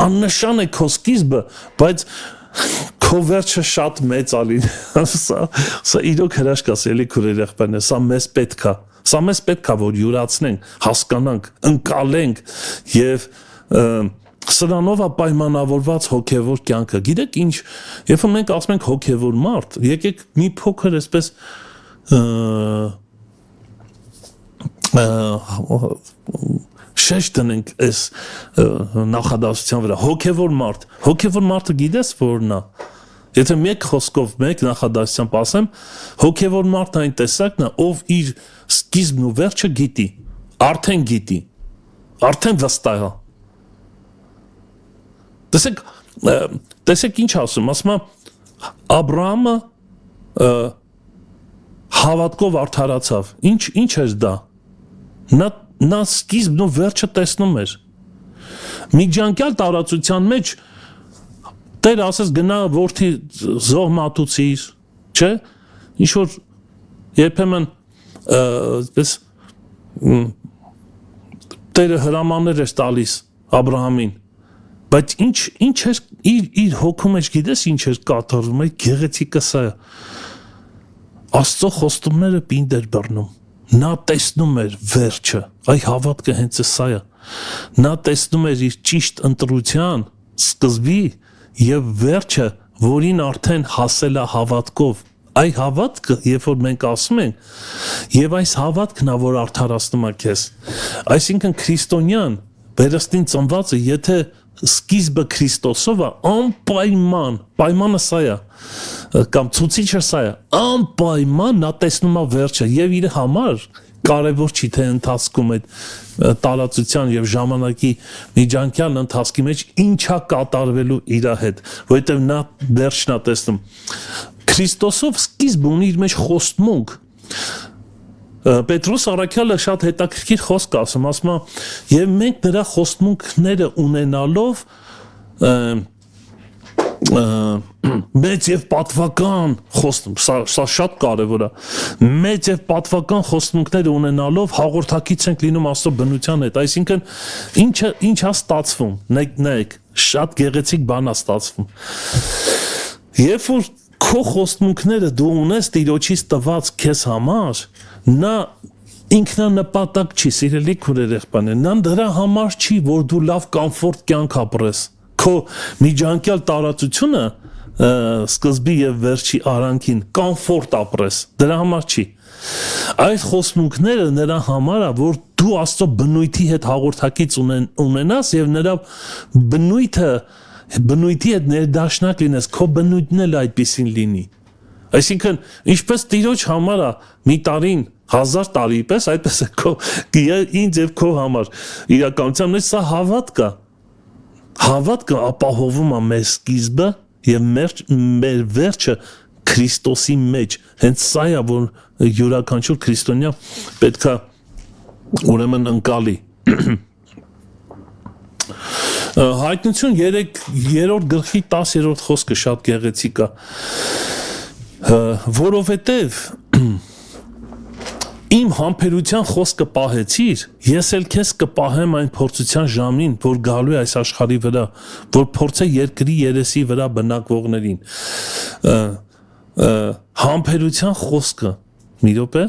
աննշան է քո սկիզբը, բայց քո վերջը շատ մեծ է լինի, սա իրոք հրաշք է, սիրելի քուրեր եղբայրներ, սա մեզ պետք է, որ յուրացնենք, հասկանանք, ընկալենք և Սրանով է պայմանավորված հոգևոր կյանքը։ Գիտեք ինչ, երբ որ մենք ասում ենք հոգևոր մարդ, եկեք մի փոքր այսպես շեշտ դնենք այս նախադասության վրա։ Հոգևոր մարդը գիտես որն է։ Եթե մեկ խոսքով մեկ նախադասությամբ ասեմ, հոգևոր մարդը այն տեսակն է, ով իր սկիզբն ու վերջը գիտի, արդեն վստահ է։ Տեսեք ինչ ասում Աբրահամը հավատքով արդարացավ ինչ էր դա նա սկիզբն ու վերջը տեսնում էր միջանկյալ տարածության մեջ Տեր ասես գնա որդի զոհ մատուցիր չէ ինչ-որ երբեմն այսպես Տերը հրամաններ էր տալիս Աբրահամին Բայց ինչ էր իր հոգու մեջ գիտես ինչ էր կատարվում է գեղեցիկը սա Աստծո խոստումները պինդ էր բռնում նա տեսնում էր վերջը այ հավատքը հենց սա է նա տեսնում էր իր ճիշտ ընտրության սկզբի եւ վերջը որին արդեն հասել է հավատքով այ հավատքը երբ որ մենք ասում ենք եւ այս հավատքն է որ արդարացնում է քեզ այսինքն քրիստոնյան վերստին ծնվածը եթե սկիզբը Քրիստոսով է անպայման պայմանը սա է կամ ցուցիչը սա է անպայման նա տեսնում է վերջը եւ իր համար կարևոր չի թե ընթացքում այդ տարածության եւ ժամանակի միջանկյալ ընթացքի մեջ ինչա կատարվելու իր հետ որովհետեւ նա վերջն է տեսնում Քրիստոսով սկիզբ ունի իր մեջ խոստմունք Պետրոս Առաքյալը շատ հետաքրքիր խոսք ասում եւ մենք նրա խոստմունքները ունենալով մեծ եւ պատվական սա շատ կարեւոր է մեծ եւ պատվական խոստմունքներ ունենալով հաղորդակից ենք լինում Աստծո բնության հետ այսինքն ինչա ստացվում նայեք շատ գեղեցիկ բան է ստացվում երբ որ քո խոստմունքները դու ունես Տիրոջից տված քեզ համար նա ինքնանպատակ չի սիրելի քուրեր եղբայրներ նա դրա համար չի որ դու լավ կոմֆորտ կյանք ապրես քո միջանկյալ տարածությունը սկզբի եւ վերջի արանքին կոմֆորտ ապրես, դրա համար չի։ Այդ խոսմունքները նրա համար է, որ դու Աստծո բնույթի հետ հաղորդակից ունենաս եւ նրա բնույթի հետ ներդաշնակ լինես, քո բնույթն էլ այդպեսին լինի։ Այսինքն, ինչպես Տիրոջ համար է մի տարին 1000 տարի պես, այդպես է քո ինձ եւ քո համար իրականության մեջ սա հավատքը ապահովում է մեր սկիզբը եւ մեր վերջը Քրիստոսի մեջ։ Հենց սա է, որ յուրաքանչյուր քրիստոնյա պետքա ուրեմն ընկալի։ Հայտնություն 3-րդ գլխի 10-րդ խոսքը շատ գեղեցիկ է, որովհետև իմ համբերության խոսքը պահեցիր, ես էլ քեզ կպահեմ այն փորձության ժամին, որ գալու է այս աշխարհի վրա, որ փորձե երկրի երեսի վրա բնակվողներին։ Համբերության խոսքը, մի րոպե,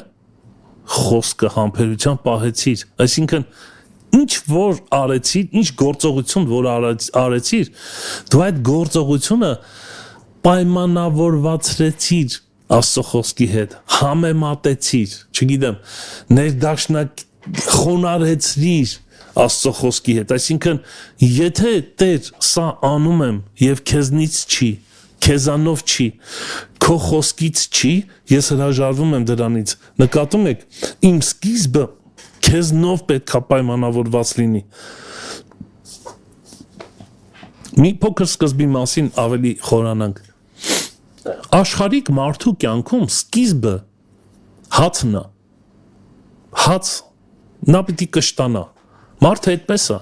խոսքը համբերության պահեցիր, այսինքն ինչ որ արեցիր, ինչ գործողություն որ արեցիր, դու այդ գործողությունը պայմանավորվածրեցիր Աստծո խոսքի հետ, համեմատեցիր, չգիտեմ, ներդաշնակ խոնարհեցրիր Աստծո խոսքի հետ, այսինքն եթե Տեր սա անում եմ եւ քեզնից չի, քեզանով չի, քո խոսքից չի, ես հրաժարվում եմ դրանից, նկատում եք, իմ սկիզբը քեզնով պետք է պայմանավորված լինի։ Մի փոքր սկզբի մասին ավելի խորանանք։ Աշխարհիկ մարդու կյանքում սկիզբը հացն է, հաց նա պիտի կշտանա, մարդը այդպես է,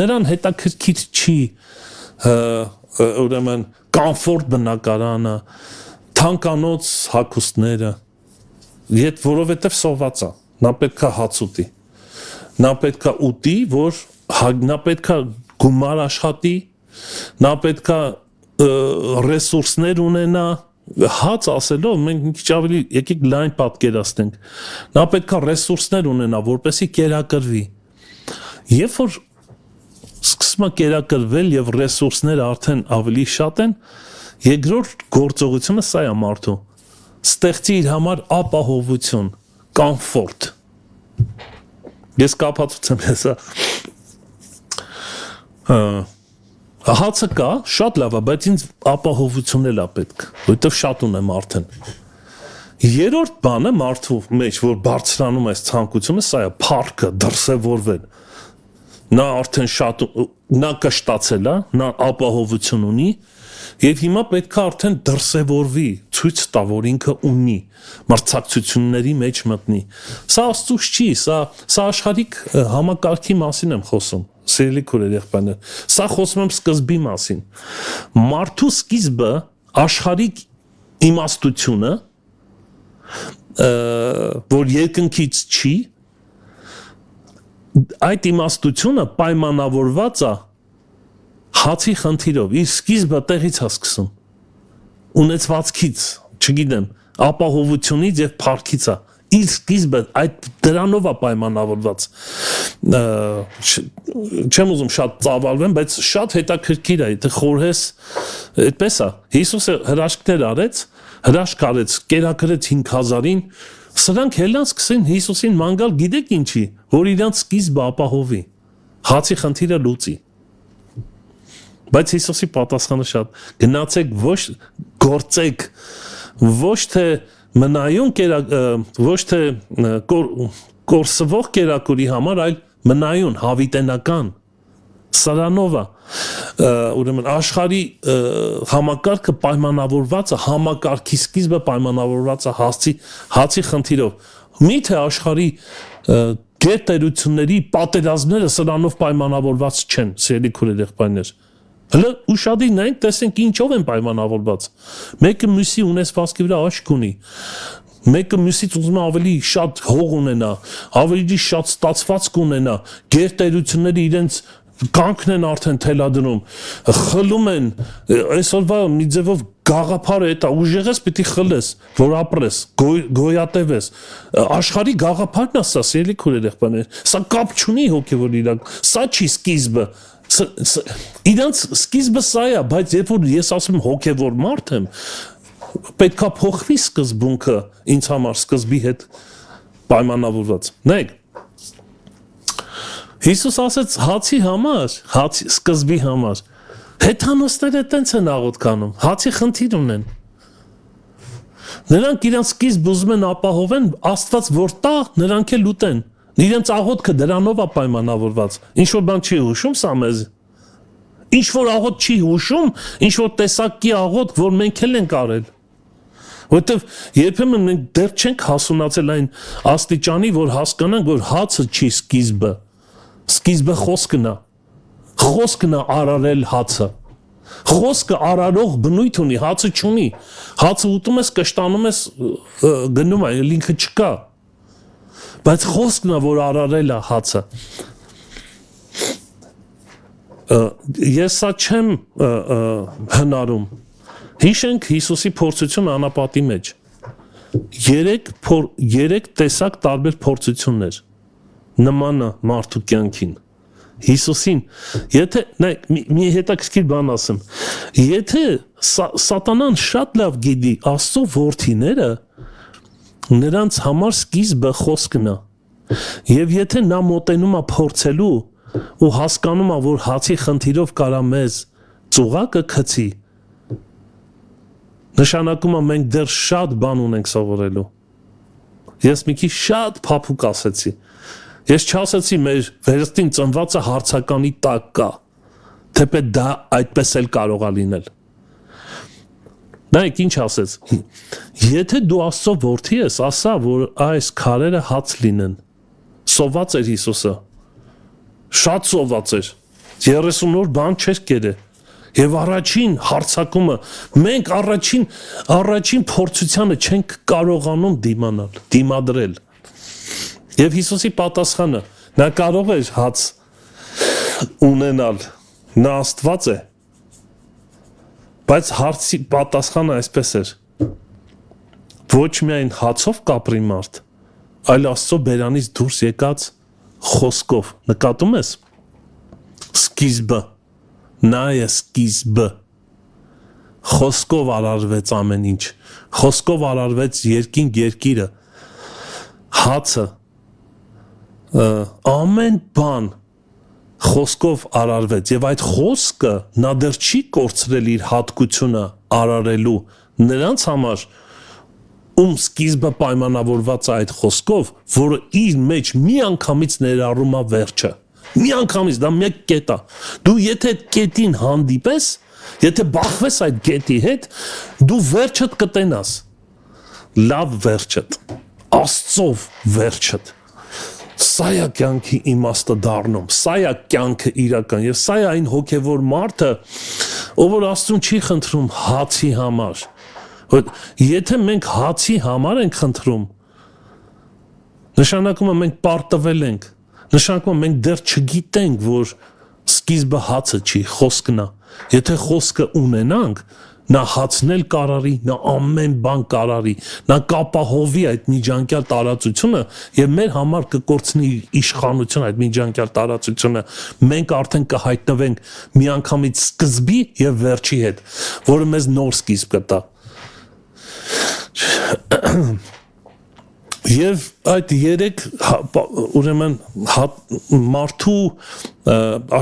նրան հետաքրքիր չի ուրեմն կոմֆորտ բնակարանը, թանկանոց հագուստները, որովհետև սոված է, նա պետք է հաց ուտի, նա պետք է ուտի, նա պետք է գումար աշխատի, նա պետք է ռեսուրսներ ունենա, հաց ասելով մենք մի քիչ ավելի եկեք լայն պատկերացնենք, նա պետք է ռեսուրսներ ունենա, որպեսզի կերակրվի, երբ որ սկսում է կերակրվել եւ ռեսուրսները արդեն ավելի շատ են, երկրորդ գործողությունը սա է մարդու, ստեղծի իր համար ապահովություն, կոմֆորտ։ Ես կապացուցեմ հեսա հացը կա, շատ լավ է, բայց ինձ ապահովություն էլ է պետք, որովհետև շատ ունեմ արդեն։ Երրորդ բանը մարդու մեջ, որ բարձրանում է այս ցանկությունը, սա է փառքը, դրսևորվել։ Նա արդեն շատ, նա կշտացել է, նա ապահովություն ունի, եւ հիմա պետք է արդեն դրսևորվի, ցույց տա, որ ինքը ունի, մրցակցությունների մեջ մտնի։ Սա Աստծուց չի, սա աշխարհիկ համակարգի մասին եմ խոսում։ Սիրելի քույրեր, եղբայրներ, սա խոսում եմ սկզբի մասին։ Մարդու սկիզբը աշխարհիկ իմաստությունը, որ երկնքից չի, այդ իմաստությունը պայմանավորված է հացի խնդիրով, իր սկիզբը տեղից է սկսում, ունեցվածքից, չգիտեմ, ապահովությունից եւ փառքից է, իր սկիզբը այդ դրանով է պայմանավորված, չեմ ուզում շատ ծավալվեմ, բայց շատ հետաքրքիր է, եթե խորհես, այդպես է, Հիսուսը հրաշքներ արեց, հրաշք արեց, կերակրեց 5000-ին, սրանք հելան սկսեն Հիսուսին մանգալ, գիտեք ինչի, որ իրանց սկիզբը ապահովի, հացի խնդիրը լուծի։ Բայց Հիսուսի պատասխանը շատ, գնացեք ոչ գործեք, ոչ թե մնայուն ոչ թե կորսվող կերակուրի համար, այլ մնայուն, հավիտենական, սրանով է, ուրեմն աշխարհի համակարգը պայմանավորված է, համակարգի սկիզբը պայմանավորված է հացի խնդիրով, միթե աշխարհի գերտերությունների պատերազմները սրանով պայմանավորված չեն, սիրելի քույրեր, եղբայրներ։ Հələ ուշադիր նայենք, տեսենք ինչով են պայմանավորված։ Մեկը մյուսի ունեցվածքի վրա աչք ունի, մեկը մյուսից ուզում է ավելի շատ հող ունենա, ավելի շատ ստացվածք ունենա, գերտերությունները իրենց կանքն են արդեն թելադրում, խլում են, այսօրվա մի ձևով գաղափարը էտա, ուժեղես պիտի խլես, որ ապրես, գոյատևես, աշխարհի գաղափարն է սա, սիրելի քուրեր եղբայրներ, սա կապ չունի հոգևոր իրական, սա չի սկիզբը, իրանց սկիզբը սա է, բայց երբ որ ես ասում հոգևոր մարդ եմ, պետքա փոխվի սկզբունքը ինձ համար սկզբի հետ պայմանավորված։ Նայեք, Հիսուս ասեց հացի համար, սկզբի համար, հեթանոսները տենց են աղոթք անում, հացի խնդիր ունեն։ Նրանք իրանց սկիզբ ուզում են ապահովեն, Աստված որ տա, նրանք էլ ուտեն։ Իրենց աղոթքը դրանով է պայմանավորված։ Ինչ որ բան չի հուշում սա մեզ։ Ինչ որ աղոթք չի հուշում, ինչ որ տեսակի աղոթք, որ մենք էլ ենք արել։ Որտեվ երբեմն մենք դեռ չենք հասունացել այն աստիճանի, որ հասկանանք, որ հացը չի սկիզբը։ Սկիզբը խոսքն է։ Խոսքն է արարել հացը։ Խոսքը արարող բնույթ ունի, հացը չունի։ Հացը ուտում ես, կշտանում ես, գնում է, ինքը չկա։ Բայց խոսքն է, որ արարել է հացը։ Ես սա չեմ հնարում։ Հիշենք Հիսուսի փորձությունը անապատի մեջ։ 3 տեսակ տարբեր փորձություններ նմանը մարդու կյանքին։ Հիսուսին, եթե մի հետաքրքիր բան ասեմ, եթե սատանան շատ լավ գիտի Աստծո որդիները, նրանց համար սկիզբը խոսքն է։ Եվ եթե նա մոտենում է փորձելու ու հասկանում է, որ հացի խնդիրով կարա մեզ ծուղակը գցի, նշանակում է մենք դեռ շատ բան ունենք սովորելու։ Ես մի քիչ շատ փափուկ ասեցի։ Ես չասեցի մեր վերստին ծնվածը հարցականի տակ կա, թեպետ դա այդպես էլ կարող է լինել։ Նայեք ինչ ասեց։ Եթե դու Աստծո որդի ես, ասա, որ այս քարերը հաց լինեն։ Սոված էր Հիսուսը։ Շատ սոված էր։ 30 օր բան չէր կերել։ Եվ առաջին հարցակումը, մենք առաջին փորձությանը չենք կարողանում դիմանալ, դիմադրել։ Եվ Հիսուսի պատասխանը, նա կարող էր հաց ունենալ, նա Աստված է, բայց հարցի պատասխանը այսպես էր, ոչ միայն հացով կապրի մարդ, այլ Աստծո բերանից դուրս եկած խոսքով, նկատում ես, սկիզբը, նա է սկիզբը, խոսքով արարվեց ամեն ինչ, խոսքով արարվեց երկինք երկիրը, հացը, ամեն բան խոսքով արարվեց եւ այդ խոսքը նա դեռ չի կորցրել իր հատկությունը արարելու նրանց համար ում սկիզբը պայմանավորված է այդ խոսքով, որը իր մեջ մի անգամից ներառում է վերջը։ Մի անգամից դա մեկ կետ է։ Դու եթե այդ կետին հանդիպես, եթե բախվես այդ կետի հետ, դու վերջդ կտենաս։ Լավ վերջդ, Աստծով վերջդ։ Սա է կյանքի իմաստը դառնում, սա է կյանքը իրական եւ սա է այն հոգեվոր մարդը, ով որ Աստծուն չի խնդրում հացի համար։ Եթե մենք հացի համար ենք խնդրում, նշանակում է մենք պարտվել ենք, նշանակում է մենք դեռ չգիտենք, որ սկիզբը հացը չի, խոսքն է։ Եթե խոսքը ունենանք, նա հացնել կարարի, նա ամեն բան կարարի, նա կապահովի այդ միջանկյալ տարածությունը եւ մեր համար կկորցնի իշխանություն այդ միջանկյալ տարածությունը։ Մենք արդեն կհայտնվենք միանգամից սկզբի եւ վերջի հետ, որը մեզ նոր սկիզբ կտա։ Եվ այդ 3 ուրեմն մարդու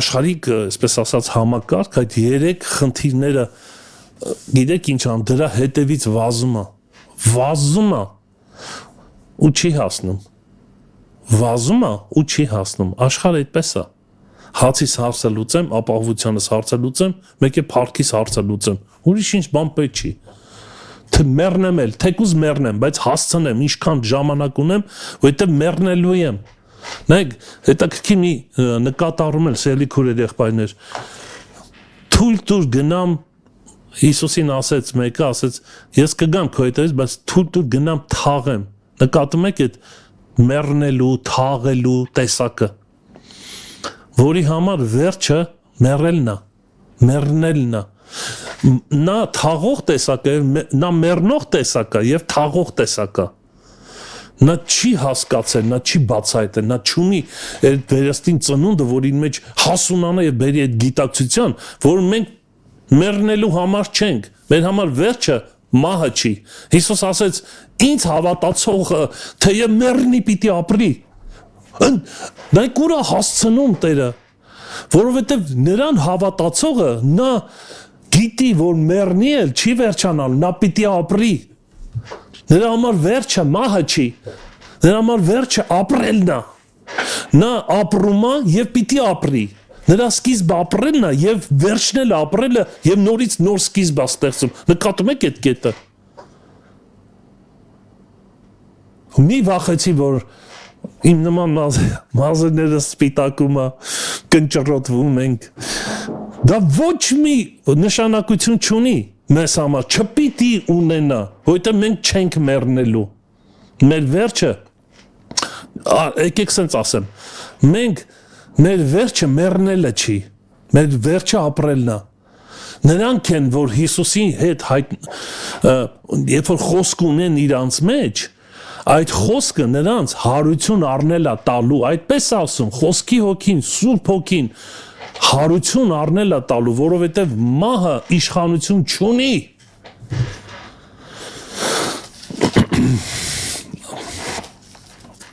աշխարհիկ, այսպես ասած, համակարգ այդ 3 խնդիրները գիտեք ինչ ան, դրա հետևից վազում է ու չի հասնում, վազում է ու չի հասնում, աշխարհը այդպես է, հացիս հարցը լուծեմ, ապահովությանս հարցը լուծեմ, մեկ է փառքիս հարցը լուծեմ, ուրիշ ինչ բան պետք չի, թե մեռնեմ էլ, թեկուզ մեռնեմ, բայց հասցնեմ, ինչքան ժամանակ ունեմ, որովհետև մեռնելու եմ, նայեք, հետաքրքիր մի նկատառում էլ, սիրելի քուրեր եղբայրներ, թույլ տուր գնամ Հիսուսին ասեց, մեկը ասեց, ես կգամ քո հետևից, բայց թույլ տուր գնամ թաղեմ։ Նկատում եք այդ մեռնելու, թաղելու տեսակը։ որի համար վերջը մեռնելն է։ Նա թաղող տեսակ է, նա մեռնող տեսակ է եւ թաղող տեսակ է։ Նա չի հասկացել, նա չի բացահայտել, նա չունի այդ վերստին ծնունդը, որին մեջ հասունանա եւ բերի այդ գիտակցության, որ մենք մեռնելու համար չենք, մեր համար վերջը մահը չի։ Հիսուս ասեց. ինձ հավատացողը թեև մեռնի պիտի ապրի։ Նայք ուր է հասցնում Տերը, որովհետեւ նրան հավատացողը նա գիտի, որ մեռնի էլ չի վերջանալ, նա պիտի ապրի։ Նրա համար վերջը մահը չի, նրա համար վերջը ապրելն է։ Նա ապրում է եւ պիտի ապրի։ Նրա սկիզբը ապրելն է եւ վերջն էլ ապրելը եւ նորից նոր սկիզբ է ստեղծում։ Նկատում եք այդ կետը։ Մի վախեցի, որ իմ նման մազերները սպիտակում է, կնճռոտվում ենք։ Դա ոչ մի նշանակություն չունի մեզ համար, չպիտի ունենա, որովհետև մենք չենք մեռնելու։ Մեր վերջը, եկեք սենց ասեմ, մեր վերջը մեռնելը չի, մեր վերջը ապրելն է։ Նրանք են, որ Հիսուսի հետ երբ որ խոսք ունեն իրանց մեջ, այդ խոսքը նրանց հարություն առնել է տալու, այդպես ասում, խոսքի հոգին, Սուրբ հոգին, հարություն առնել է տալու, որովհետև մահը իշխանություն չունի։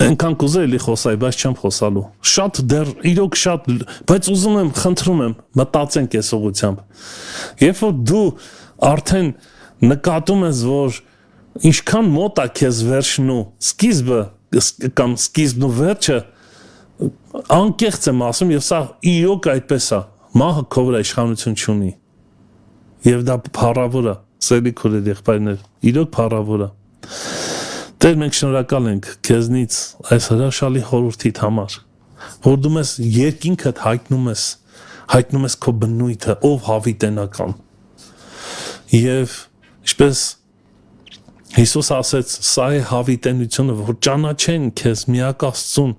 Այնքան կուզեի խոսայի, բայց չեմ խոսալու։ Շատ դեռ, իրոք շատ, բայց ուզում եմ, խնդրում եմ, մտածենք այս ուղղությամբ։ Երբ որ դու արդեն նկատում ես, որ ինչքան մոտ է քեզ վերջն ու սկիզբը կամ սկիզբն ու վերջը, անկեղծ եմ ասում եւ սա իրոք այդպես է, մահը քո վրա իշխանություն չունի եւ դա փառավոր է, սերի քուրեր եղբայրներ, իրոք փառավոր է։ Տեր, մենք շնորհակալ ենք քեզնից այս հրաշալի խորհրդիդ համար, որ դու մեզ երկինքդ հայտնում ես քո բնույթը, ով հավիտենական։ Եվ ինչպես Հիսուս ասեց, սա է հավիտենությունը, որ ճանաչեն քեզ միակ Աստծուն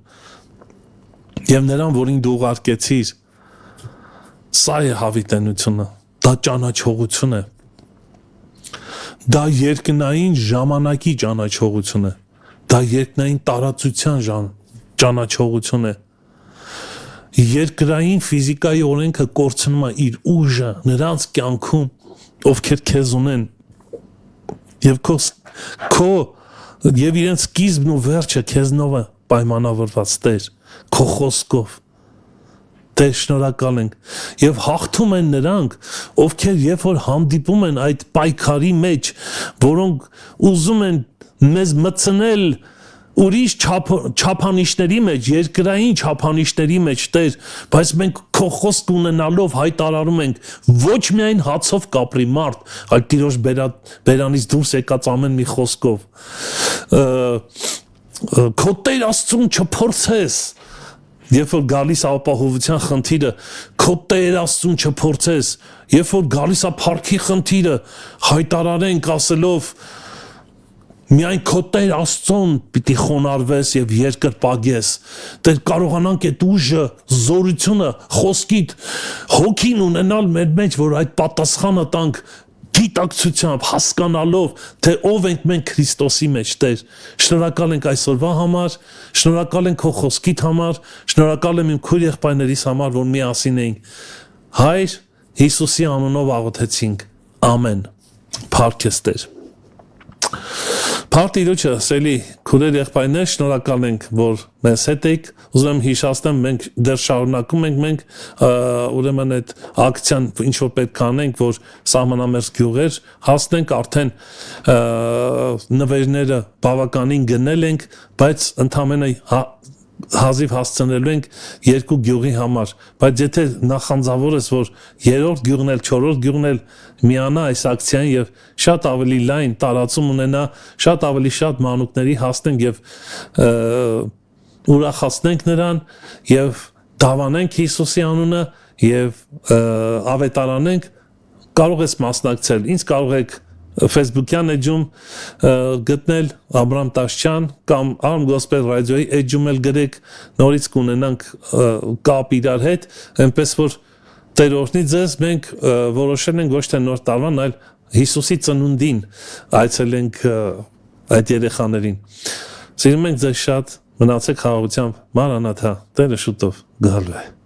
եւ նրան, որին դու ուղարկեցիր, սա է հավիտենությունը, դա ճանաչողություն է, դա երկնային ժամանակի ճանաչողություն է, դա երկնային տարածության ճանաչողություն է, երկրային ֆիզիկայի օրենքը կորցնում է իր ուժը նրանց կյանքում, ովքեր քեզ ունեն եւ քո եւ իրենց սկիզբն ու վերջը քեզնով է պայմանավորված, Տեր, քո խոսքով։ Տեր, շնորհակալ ենք եւ հաղթում են նրանք, ովքեր երբ որ հանդիպում են այդ պայքարի մեջ, որոնք ուզում են մեզ մտցնել ուրիշ չափանիշների մեջ, երկրային չափանիշների մեջ, Տեր, բայց մենք քո խոսք ունենալով հայտարարում ենք, ոչ միայն հացով կապրի մարդ, այլ Տիրոջ բերանից դուրս եկած ամեն մի խոսքով։ Քո Տեր Աստծուն չփորձես, երբ որ գալիս ապահովության խնդիրը, քո Տեր Աստծուն չփորձես, երբ որ գալիս է փառքի խնդիրը, հայտարարենք ասելով միայն քո Տեր Աստծուն պիտի խոնարհվես եւ երկրպագես։ Տեր, կարողանանք այդ ուժը, զորությունը, խոսքիդ, հոգին ունենալ մեր մեջ, որ այդ պատասխանը տանք գիտակցությամբ, հասկանալով, թե ով ենք մենք Քրիստոսի մեջ, Տեր։ Շնորհակալ ենք այսօրվա համար, շնորհակալ ենք քո խոսքիդ համար, շնորհակալ եմ իմ քույր եղբայրներիս համար, որ միասին ենք։ Հայր Հիսուսի անունով աղոթեցինք։ Ամեն։ Փառք ես, Տեր։ Փառք Տիրոջը, սելի քուրեր եղբայրներ, շնորհակալ ենք, որ մեզ հետ եք։ Ուզում եմ հիշեցնեմ, մենք դեռ շարունակում ենք ուրեմն այդ ակցիան ինչ որ պետք է անենք, որ սահմանամերձ գյուղեր հասնենք, արդեն նվերները բավականին գնել ենք, բայց ընդամենը հազիվ հասցնելու ենք 2 գյուղի համար, բայց եթե նախանձավոր ես, որ 3-րդ գյուղն էլ 4-րդ գյուղն էլ միանա այս ակցիային եւ շատ ավելի լայն տարածում ունենա, շատ ավելի շատ մանուկների հասնենք եւ ուրախացնենք նրան եւ դավանենք Հիսուսի անունը եւ ավետարանենք, կարող ես մասնակցել, ինձ կարող եք Facebook-յան էջում գտնել Աբրամ Տաշյան կամ Arm Gospel Radio-ի էջում էլ գրեք, նորից կունենանք կապ իրար հետ, այնպես որ Տեր օրհնի ձեզ, մենք որոշել ենք ոչ թե նոր տարվան, այլ Հիսուսի ծնունդին այցելենք այդ երեխաներին։ Սիրում ենք ձեզ շատ, մնացեք խաղաղությամբ, Մարանաթա, Տերը շուտով գալու է։